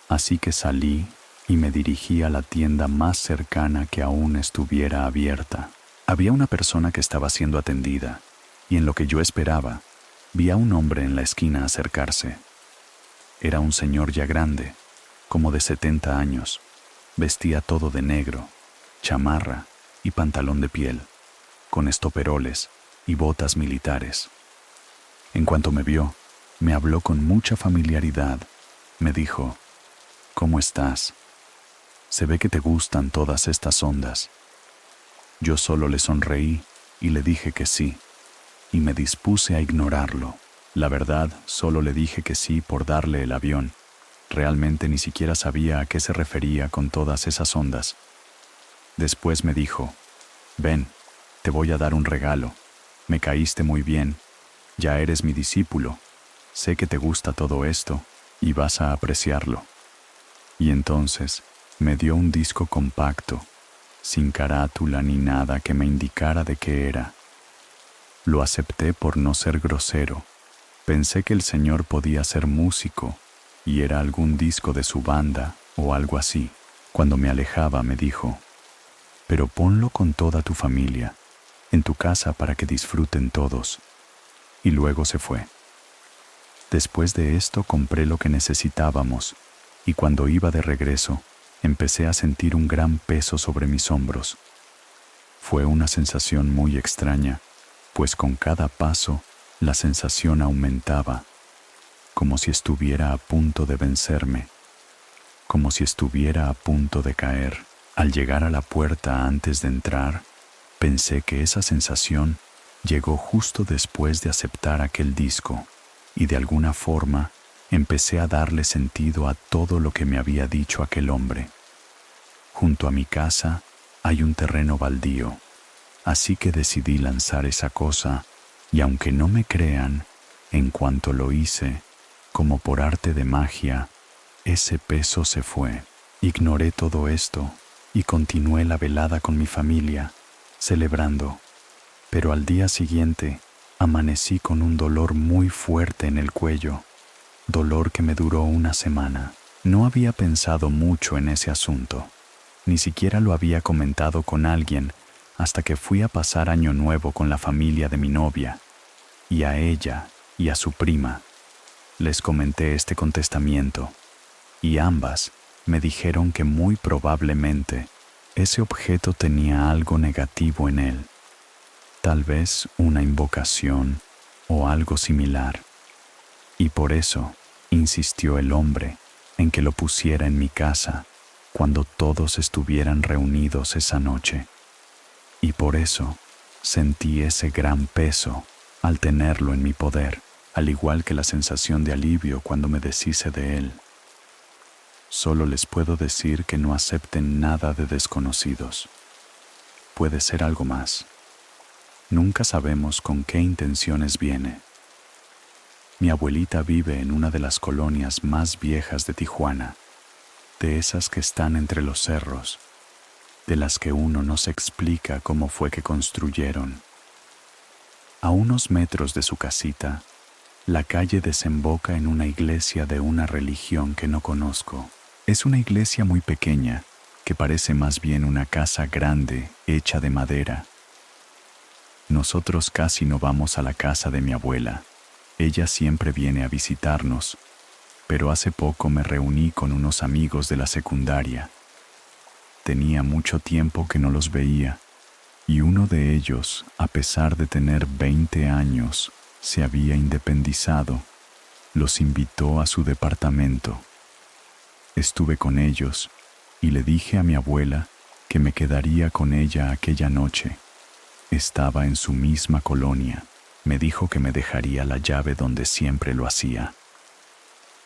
así que salí y me dirigí a la tienda más cercana que aún estuviera abierta. Había una persona que estaba siendo atendida, y en lo que yo esperaba, vi a un hombre en la esquina acercarse. Era un señor ya grande, como de 70 años. Vestía todo de negro, chamarra y pantalón de piel, con estoperoles y botas militares. En cuanto me vio, me habló con mucha familiaridad. Me dijo: ¿cómo estás? Se ve que te gustan todas estas ondas. Yo solo le sonreí y le dije que sí, y me dispuse a ignorarlo. La verdad, solo le dije que sí por darle el avión. Realmente ni siquiera sabía a qué se refería con todas esas ondas. Después me dijo: ven, te voy a dar un regalo. Me caíste muy bien. Ya eres mi discípulo. Sé que te gusta todo esto y vas a apreciarlo. Y entonces me dio un disco compacto, sin carátula ni nada que me indicara de qué era. Lo acepté por no ser grosero. Pensé que el señor podía ser músico y era algún disco de su banda o algo así. Cuando me alejaba me dijo: pero ponlo con toda tu familia, en tu casa para que disfruten todos. Y luego se fue. Después de esto compré lo que necesitábamos y cuando iba de regreso, empecé a sentir un gran peso sobre mis hombros. Fue una sensación muy extraña, pues con cada paso la sensación aumentaba, como si estuviera a punto de vencerme, como si estuviera a punto de caer. Al llegar a la puerta antes de entrar, pensé que esa sensación llegó justo después de aceptar aquel disco y de alguna forma Empecé a darle sentido a todo lo que me había dicho aquel hombre. Junto a mi casa hay un terreno baldío, así que decidí lanzar esa cosa, y aunque no me crean, en cuanto lo hice, como por arte de magia, ese peso se fue. Ignoré todo esto y continué la velada con mi familia, celebrando. Pero al día siguiente amanecí con un dolor muy fuerte en el cuello, dolor que me duró una semana. No había pensado mucho en ese asunto, ni siquiera lo había comentado con alguien hasta que fui a pasar Año Nuevo con la familia de mi novia, y a ella y a su prima les comenté este contestamiento, y ambas me dijeron que muy probablemente ese objeto tenía algo negativo en él, tal vez una invocación o algo similar, y por eso insistió el hombre en que lo pusiera en mi casa cuando todos estuvieran reunidos esa noche. Y por eso sentí ese gran peso al tenerlo en mi poder, al igual que la sensación de alivio cuando me deshice de él. Solo les puedo decir que no acepten nada de desconocidos. Puede ser algo más. Nunca sabemos con qué intenciones viene. Mi abuelita vive en una de las colonias más viejas de Tijuana, de esas que están entre los cerros, de las que uno no se explica cómo fue que construyeron. A unos metros de su casita, la calle desemboca en una iglesia de una religión que no conozco. Es una iglesia muy pequeña, que parece más bien una casa grande, hecha de madera. Nosotros casi no vamos a la casa de mi abuela. Ella siempre viene a visitarnos, pero hace poco me reuní con unos amigos de la secundaria. Tenía mucho tiempo que no los veía, y uno de ellos, a pesar de tener 20 años, se había independizado. Los invitó a su departamento. Estuve con ellos y le dije a mi abuela que me quedaría con ella aquella noche. Estaba en su misma colonia. Me dijo que me dejaría la llave donde siempre lo hacía.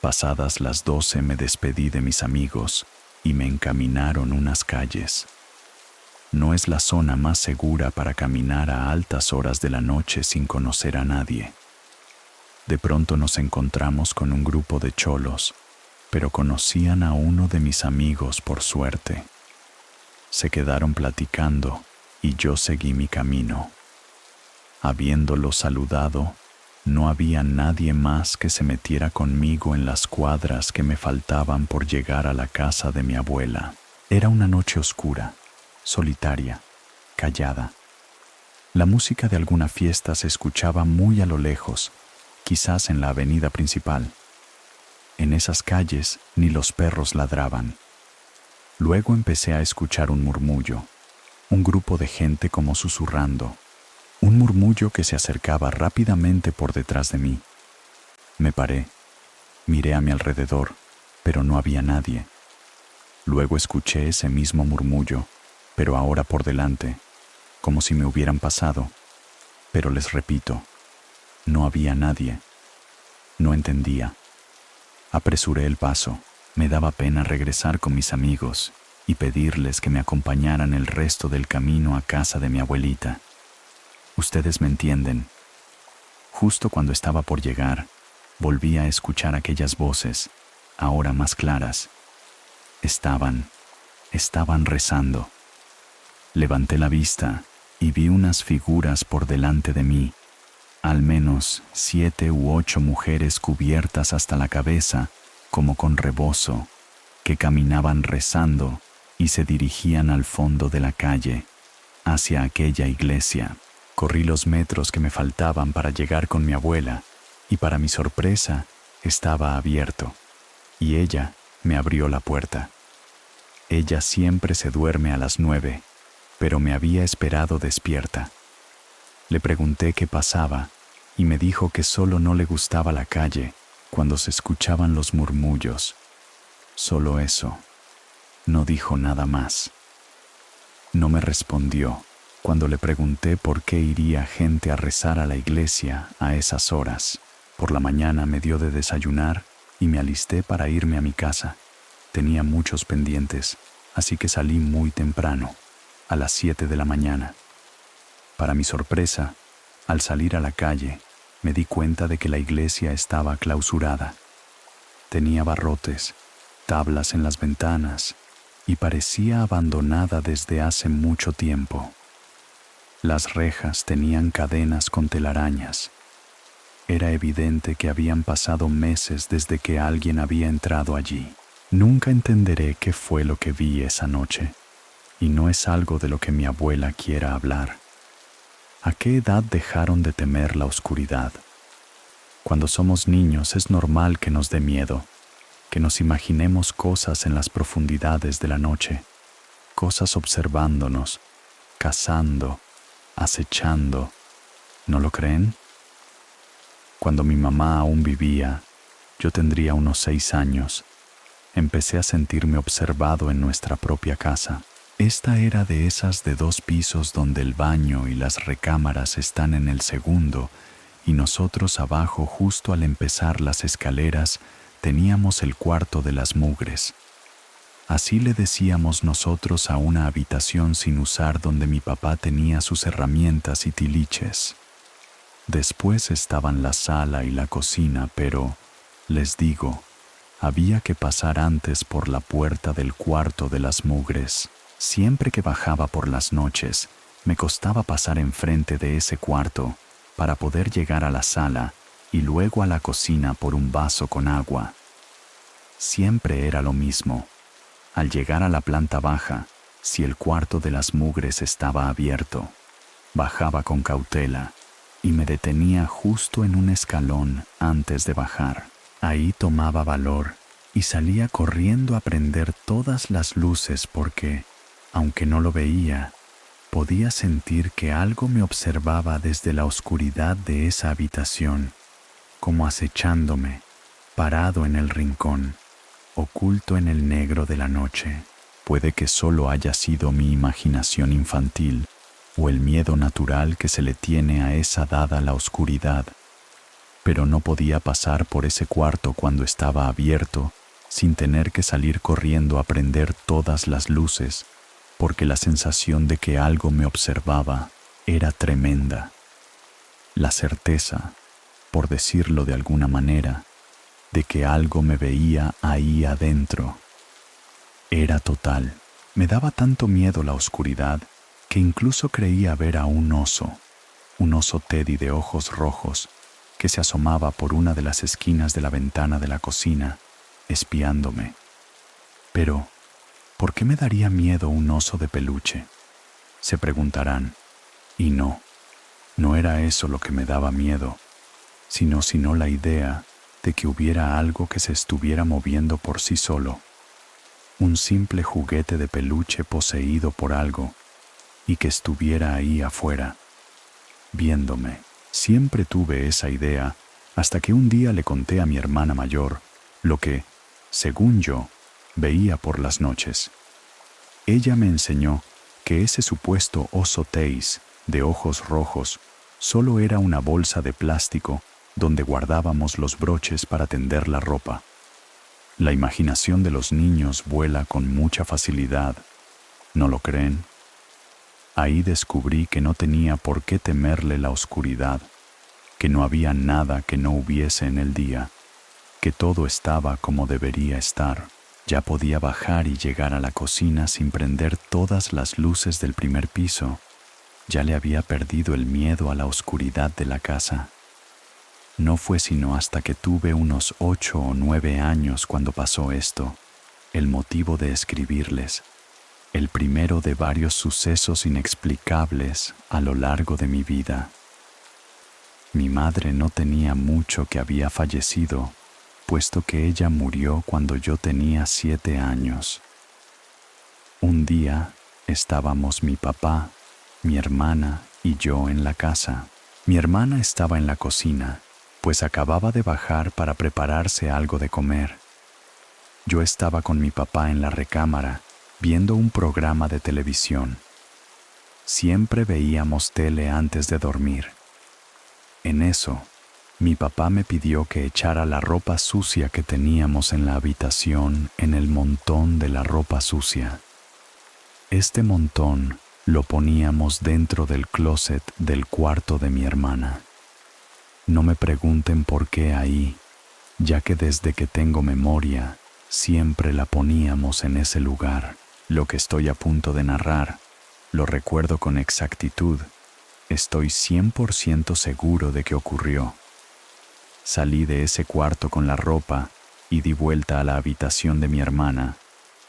Pasadas las 12 me despedí de mis amigos y me encaminaron unas calles. No es la zona más segura para caminar a altas horas de la noche sin conocer a nadie. De pronto nos encontramos con un grupo de cholos, pero conocían a uno de mis amigos por suerte. Se quedaron platicando y yo seguí mi camino. Habiéndolo saludado, no había nadie más que se metiera conmigo en las cuadras que me faltaban por llegar a la casa de mi abuela. Era una noche oscura, solitaria, callada. La música de alguna fiesta se escuchaba muy a lo lejos, quizás en la avenida principal. En esas calles ni los perros ladraban. Luego empecé a escuchar un murmullo, un grupo de gente como susurrando, un murmullo que se acercaba rápidamente por detrás de mí. Me paré, miré a mi alrededor, pero no había nadie. Luego escuché ese mismo murmullo, pero ahora por delante, como si me hubieran pasado. Pero les repito, no había nadie. No entendía. Apresuré el paso. Me daba pena regresar con mis amigos y pedirles que me acompañaran el resto del camino a casa de mi abuelita. Ustedes me entienden. Justo cuando estaba por llegar, volví a escuchar aquellas voces, ahora más claras. Estaban rezando. Levanté la vista y vi unas figuras por delante de mí, al menos 7 u 8 mujeres cubiertas hasta la cabeza, como con rebozo, que caminaban rezando y se dirigían al fondo de la calle, hacia aquella iglesia. Corrí los metros que me faltaban para llegar con mi abuela, y para mi sorpresa, estaba abierto, y ella me abrió la puerta. Ella siempre se duerme a las 9, pero me había esperado despierta. Le pregunté qué pasaba, y me dijo que solo no le gustaba la calle cuando se escuchaban los murmullos. Solo eso. No dijo nada más. No me respondió cuando le pregunté por qué iría gente a rezar a la iglesia a esas horas. Por la mañana me dio de desayunar y me alisté para irme a mi casa. Tenía muchos pendientes, así que salí muy temprano, a las 7 de la mañana. Para mi sorpresa, al salir a la calle, me di cuenta de que la iglesia estaba clausurada. Tenía barrotes, tablas en las ventanas y parecía abandonada desde hace mucho tiempo. Las rejas tenían cadenas con telarañas. Era evidente que habían pasado meses desde que alguien había entrado allí. Nunca entenderé qué fue lo que vi esa noche, y no es algo de lo que mi abuela quiera hablar. ¿A qué edad dejaron de temer la oscuridad? Cuando somos niños es normal que nos dé miedo, que nos imaginemos cosas en las profundidades de la noche, cosas observándonos, cazando, acechando. ¿No lo creen? Cuando mi mamá aún vivía, yo tendría unos 6 años, empecé a sentirme observado en nuestra propia casa. Esta era de esas de 2 pisos donde el baño y las recámaras están en el segundo y nosotros abajo, justo al empezar las escaleras, teníamos el cuarto de las mugres. Así le decíamos nosotros a una habitación sin usar donde mi papá tenía sus herramientas y tiliches. Después estaban la sala y la cocina, pero, les digo, había que pasar antes por la puerta del cuarto de las mugres. Siempre que bajaba por las noches, me costaba pasar enfrente de ese cuarto para poder llegar a la sala y luego a la cocina por un vaso con agua. Siempre era lo mismo. Al llegar a la planta baja, si el cuarto de las mugres estaba abierto, bajaba con cautela y me detenía justo en un escalón antes de bajar. Ahí tomaba valor y salía corriendo a prender todas las luces porque, aunque no lo veía, podía sentir que algo me observaba desde la oscuridad de esa habitación, como acechándome, parado en el rincón, oculto en el negro de la noche. Puede que solo haya sido mi imaginación infantil o el miedo natural que se le tiene a esa dada la oscuridad, pero no podía pasar por ese cuarto cuando estaba abierto sin tener que salir corriendo a prender todas las luces, porque la sensación de que algo me observaba era tremenda. La certeza, por decirlo de alguna manera, de que algo me veía ahí adentro, era total. Me daba tanto miedo la oscuridad que incluso creía ver a un oso Teddy de ojos rojos, que se asomaba por una de las esquinas de la ventana de la cocina, espiándome. Pero, ¿por qué me daría miedo un oso de peluche? Se preguntarán. Y no era eso lo que me daba miedo, sino la idea de que hubiera algo que se estuviera moviendo por sí solo. Un simple juguete de peluche poseído por algo y que estuviera ahí afuera, viéndome. Siempre tuve esa idea hasta que un día le conté a mi hermana mayor lo que, según yo, veía por las noches. Ella me enseñó que ese supuesto oso Teis de ojos rojos solo era una bolsa de plástico donde guardábamos los broches para tender la ropa. La imaginación de los niños vuela con mucha facilidad, ¿no lo creen? Ahí descubrí que no tenía por qué temerle la oscuridad, que no había nada que no hubiese en el día, que todo estaba como debería estar. Ya podía bajar y llegar a la cocina sin prender todas las luces del primer piso. Ya le había perdido el miedo a la oscuridad de la casa. No fue sino hasta que tuve unos 8 o 9 años cuando pasó esto, el motivo de escribirles, el primero de varios sucesos inexplicables a lo largo de mi vida. Mi madre no tenía mucho que había fallecido, puesto que ella murió cuando yo tenía 7 años. Un día estábamos mi papá, mi hermana y yo en la casa. Mi hermana estaba en la cocina, pues acababa de bajar para prepararse algo de comer. Yo estaba con mi papá en la recámara, viendo un programa de televisión. Siempre veíamos tele antes de dormir. En eso, Mi papá me pidió que echara la ropa sucia que teníamos en la habitación en el montón de la ropa sucia. Este montón lo poníamos dentro del closet del cuarto de mi hermana. No me pregunten por qué ahí, ya que desde que tengo memoria, siempre la poníamos en ese lugar. Lo que estoy a punto de narrar, lo recuerdo con exactitud. Estoy 100% seguro de que ocurrió. Salí de ese cuarto con la ropa y di vuelta a la habitación de mi hermana,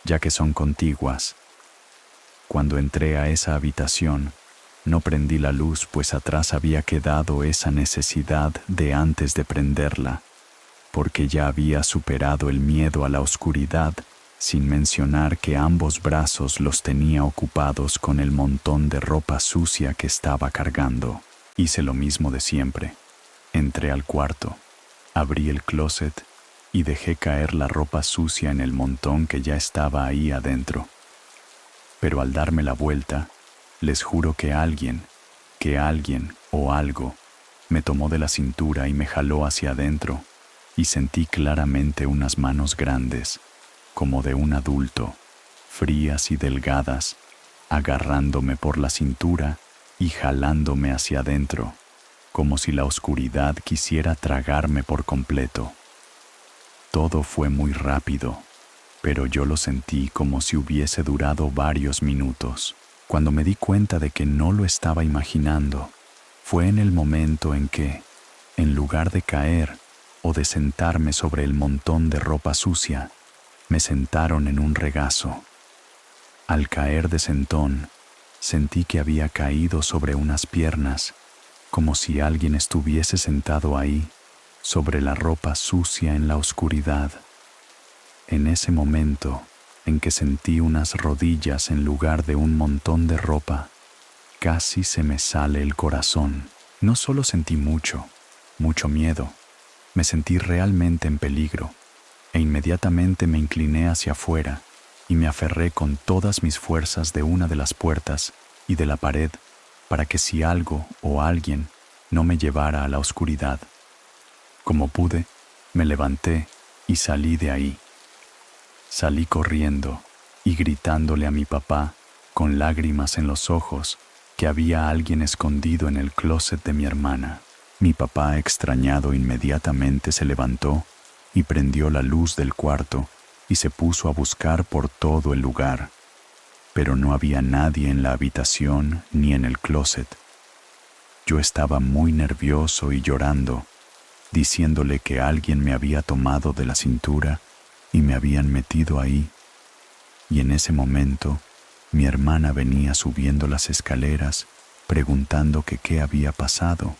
ya que son contiguas. Cuando entré a esa habitación, no prendí la luz, pues atrás había quedado esa necesidad de antes de prenderla, porque ya había superado el miedo a la oscuridad, sin mencionar que ambos brazos los tenía ocupados con el montón de ropa sucia que estaba cargando. Hice lo mismo de siempre. Entré al cuarto, abrí el closet y dejé caer la ropa sucia en el montón que ya estaba ahí adentro. Pero al darme la vuelta, les juro que alguien o algo me tomó de la cintura y me jaló hacia adentro, y sentí claramente unas manos grandes, como de un adulto, frías y delgadas, agarrándome por la cintura y jalándome hacia adentro, como si la oscuridad quisiera tragarme por completo. Todo fue muy rápido, pero yo lo sentí como si hubiese durado varios minutos. Cuando me di cuenta de que no lo estaba imaginando, fue en el momento en que, en lugar de caer o de sentarme sobre el montón de ropa sucia, me sentaron en un regazo. Al caer de sentón, sentí que había caído sobre unas piernas, como si alguien estuviese sentado ahí, sobre la ropa sucia en la oscuridad. En ese momento en que sentí unas rodillas en lugar de un montón de ropa, casi se me sale el corazón. No solo sentí mucho miedo, me sentí realmente en peligro, e inmediatamente me incliné hacia afuera y me aferré con todas mis fuerzas de una de las puertas y de la pared para que si algo o alguien no me llevara a la oscuridad. Como pude, me levanté y salí de ahí. Salí corriendo y gritándole a mi papá, con lágrimas en los ojos, que había alguien escondido en el closet de mi hermana. Mi papá, extrañado, inmediatamente se levantó y prendió la luz del cuarto y se puso a buscar por todo el lugar. Pero no había nadie en la habitación ni en el closet. Yo estaba muy nervioso y llorando, diciéndole que alguien me había tomado de la cintura y me habían metido ahí. Y en ese momento, mi hermana venía subiendo las escaleras, preguntando que qué había pasado,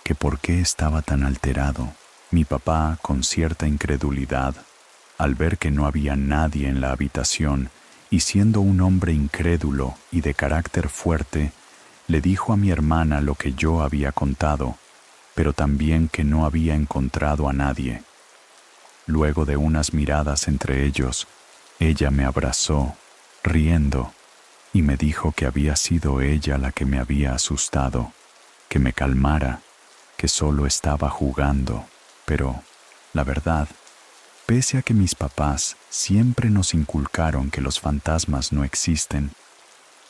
que por qué estaba tan alterado. Mi papá, con cierta incredulidad, al ver que no había nadie en la habitación, y siendo un hombre incrédulo y de carácter fuerte, le dijo a mi hermana lo que yo había contado, pero también que no había encontrado a nadie. Luego de unas miradas entre ellos, ella me abrazó, riendo, y me dijo que había sido ella la que me había asustado, que me calmara, que solo estaba jugando. Pero, la verdad, pese a que mis papás siempre nos inculcaron que los fantasmas no existen,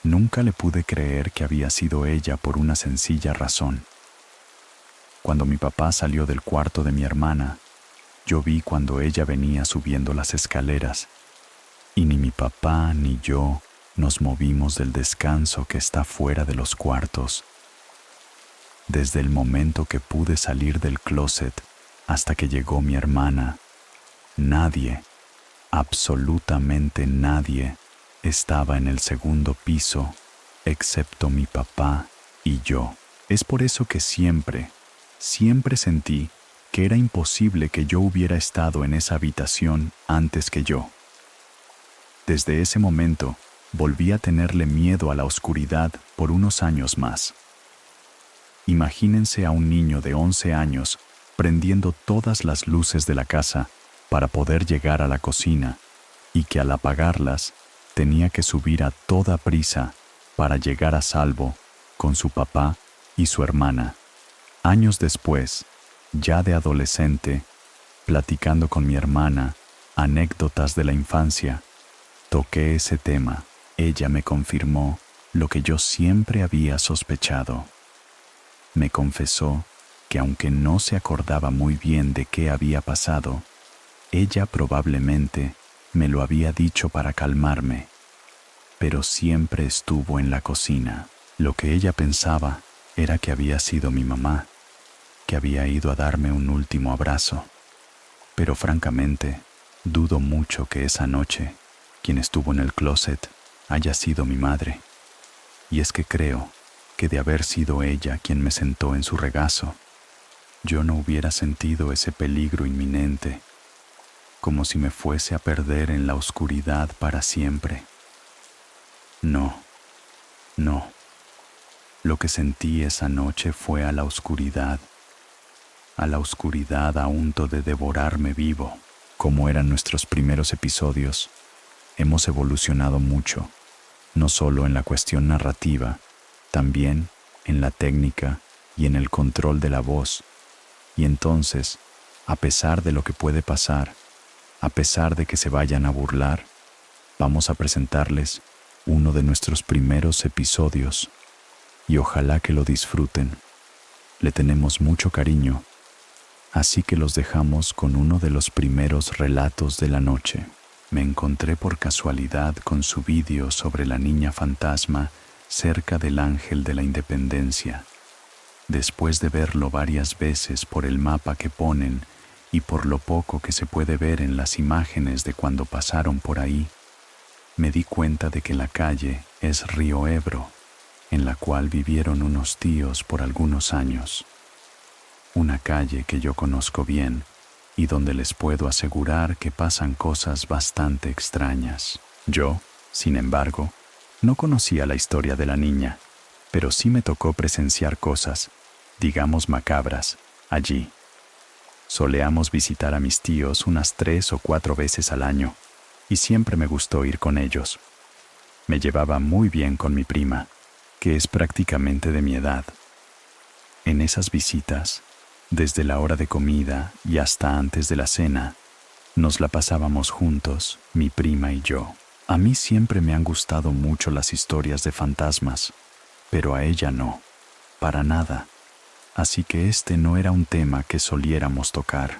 nunca le pude creer que había sido ella por una sencilla razón. Cuando mi papá salió del cuarto de mi hermana, yo vi cuando ella venía subiendo las escaleras, y ni mi papá ni yo nos movimos del descanso que está fuera de los cuartos. Desde el momento que pude salir del closet hasta que llegó mi hermana, nadie, absolutamente nadie, estaba en el segundo piso, excepto mi papá y yo. Es por eso que siempre sentí que era imposible que yo hubiera estado en esa habitación antes que yo. Desde ese momento, volví a tenerle miedo a la oscuridad por unos años más. Imagínense a un niño de 11 años prendiendo todas las luces de la casa para poder llegar a la cocina y que al apagarlas tenía que subir a toda prisa para llegar a salvo con su papá y su hermana. Años después, Ya de adolescente, platicando con mi hermana anécdotas de la infancia, toqué ese tema. Ella me confirmó lo que yo siempre había sospechado. Me confesó que aunque no se acordaba muy bien de qué había pasado, ella probablemente me lo había dicho para calmarme, pero siempre estuvo en la cocina. Lo que ella pensaba era que había sido mi mamá, que había ido a darme un último abrazo. Pero francamente, dudo mucho que esa noche quien estuvo en el closet haya sido mi madre. Y es que creo que de haber sido ella quien me sentó en su regazo, yo no hubiera sentido ese peligro inminente, como si me fuese a perder en la oscuridad para siempre. No, no. Lo que sentí esa noche fue a la oscuridad a punto de devorarme vivo. Como eran nuestros primeros episodios, hemos evolucionado mucho, no solo en la cuestión narrativa, también en la técnica y en el control de la voz. Y entonces, a pesar de lo que puede pasar, a pesar de que se vayan a burlar, vamos a presentarles uno de nuestros primeros episodios y ojalá que lo disfruten. Le tenemos mucho cariño, así que los dejamos con uno de los primeros relatos de la noche. Me encontré por casualidad con su vídeo sobre la niña fantasma cerca del Ángel de la Independencia. Después de verlo varias veces por el mapa que ponen y por lo poco que se puede ver en las imágenes de cuando pasaron por ahí, me di cuenta de que la calle es Río Ebro, en la cual vivieron unos tíos por algunos años. Una calle que yo conozco bien y donde les puedo asegurar que pasan cosas bastante extrañas. Yo, sin embargo, no conocía la historia de la niña, pero sí me tocó presenciar cosas, digamos macabras, allí. Solíamos visitar a mis tíos unas 3 o 4 veces al año, y siempre me gustó ir con ellos. Me llevaba muy bien con mi prima, que es prácticamente de mi edad. En esas visitas, desde la hora de comida y hasta antes de la cena, nos la pasábamos juntos, mi prima y yo. A mí siempre me han gustado mucho las historias de fantasmas, pero a ella no, para nada. Así que este no era un tema que soliéramos tocar.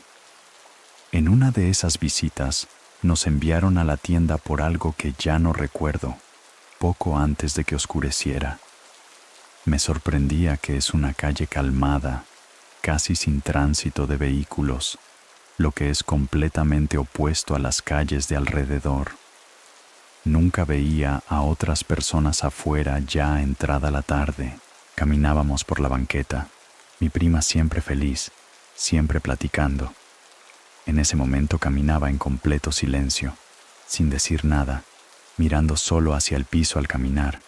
En una de esas visitas, nos enviaron a la tienda por algo que ya no recuerdo, poco antes de que oscureciera. Me sorprendía que es una calle calmada, casi sin tránsito de vehículos, lo que es completamente opuesto a las calles de alrededor. Nunca veía a otras personas afuera ya entrada la tarde. Caminábamos por la banqueta, mi prima siempre feliz, siempre platicando. En ese momento caminaba en completo silencio, sin decir nada, mirando solo hacia el piso al caminar.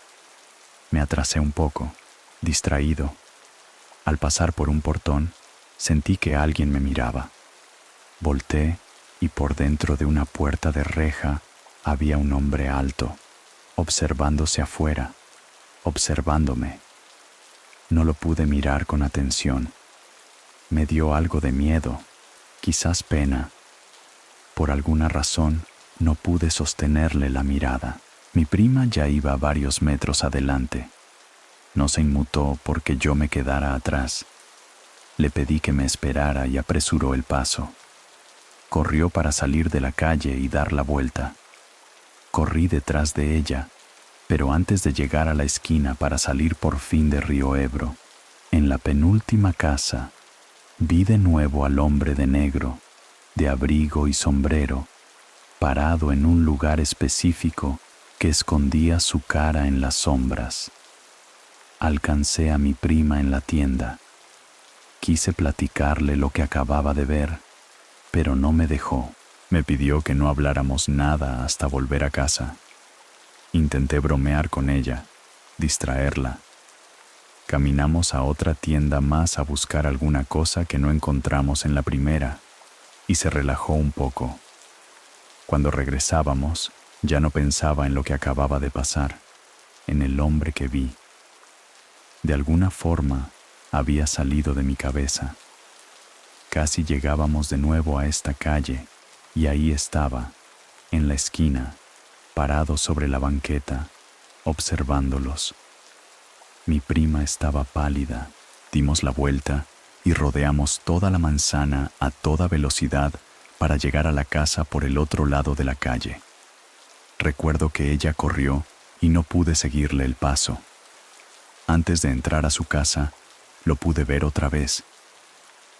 Me atrasé un poco, distraído. Al pasar por un portón, sentí que alguien me miraba. Volté y por dentro de una puerta de reja había un hombre alto, observándose afuera, observándome. No lo pude mirar con atención. Me dio algo de miedo, quizás pena. Por alguna razón, no pude sostenerle la mirada. Mi prima ya iba varios metros adelante. No se inmutó porque yo me quedara atrás. Le pedí que me esperara y apresuró el paso. Corrió para salir de la calle y dar la vuelta. Corrí detrás de ella, pero antes de llegar a la esquina para salir por fin de Río Ebro, en la penúltima casa, vi de nuevo al hombre de negro, de abrigo y sombrero, parado en un lugar específico que escondía su cara en las sombras. Alcancé a mi prima en la tienda. Quise platicarle lo que acababa de ver, pero no me dejó. Me pidió que no habláramos nada hasta volver a casa. Intenté bromear con ella, distraerla. Caminamos a otra tienda más a buscar alguna cosa que no encontramos en la primera, y se relajó un poco. Cuando regresábamos, ya no pensaba en lo que acababa de pasar, en el hombre que vi. De alguna forma, había salido de mi cabeza. Casi llegábamos de nuevo a esta calle, y ahí estaba, en la esquina, parado sobre la banqueta, observándolos. Mi prima estaba pálida. Dimos la vuelta y rodeamos toda la manzana a toda velocidad para llegar a la casa por el otro lado de la calle. Recuerdo que ella corrió y no pude seguirle el paso. Antes de entrar a su casa, lo pude ver otra vez.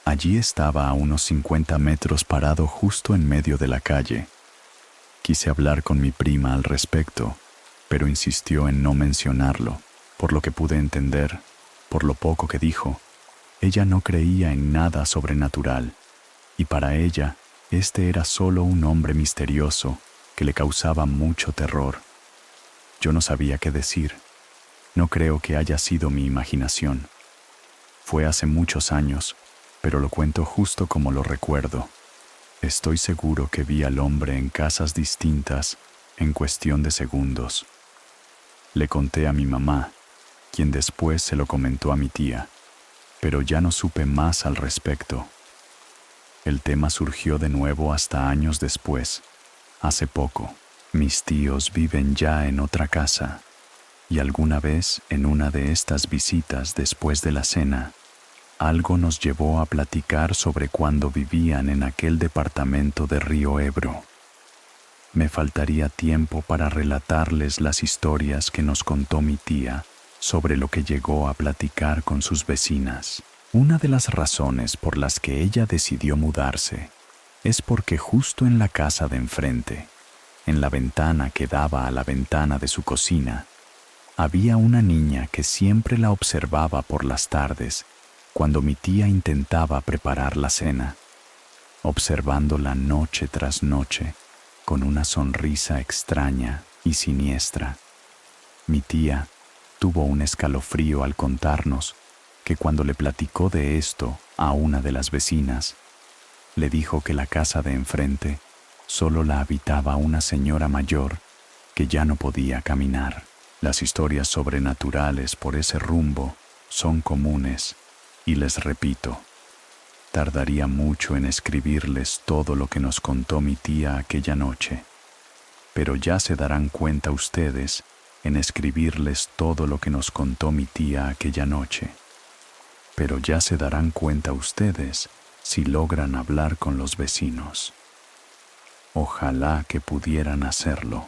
Allí estaba a unos 50 metros parado justo en medio de la calle. Quise hablar con mi prima al respecto, pero insistió en no mencionarlo. Por lo que pude entender, por lo poco que dijo, ella no creía en nada sobrenatural, y para ella, este era solo un hombre misterioso que le causaba mucho terror. Yo no sabía qué decir. No creo que haya sido mi imaginación. Fue hace muchos años, pero lo cuento justo como lo recuerdo. Estoy seguro que vi al hombre en casas distintas en cuestión de segundos. Le conté a mi mamá, quien después se lo comentó a mi tía, pero ya no supe más al respecto. El tema surgió de nuevo hasta años después, hace poco. Mis tíos viven ya en otra casa, y alguna vez en una de estas visitas después de la cena, algo nos llevó a platicar sobre cuando vivían en aquel departamento de Río Ebro. Me faltaría tiempo para relatarles las historias que nos contó mi tía sobre lo que llegó a platicar con sus vecinas. Una de las razones por las que ella decidió mudarse es porque justo en la casa de enfrente, en la ventana que daba a la ventana de su cocina, había una niña que siempre la observaba por las tardes cuando mi tía intentaba preparar la cena, observándola noche tras noche con una sonrisa extraña y siniestra. Mi tía tuvo un escalofrío al contarnos que cuando le platicó de esto a una de las vecinas, le dijo que la casa de enfrente solo la habitaba una señora mayor que ya no podía caminar. Las historias sobrenaturales por ese rumbo son comunes y les repito, tardaría mucho en escribirles todo lo que nos contó mi tía aquella noche, pero ya se darán cuenta ustedes en escribirles todo lo que nos contó mi tía aquella noche. Pero ya se darán cuenta ustedes si logran hablar con los vecinos. Ojalá que pudieran hacerlo.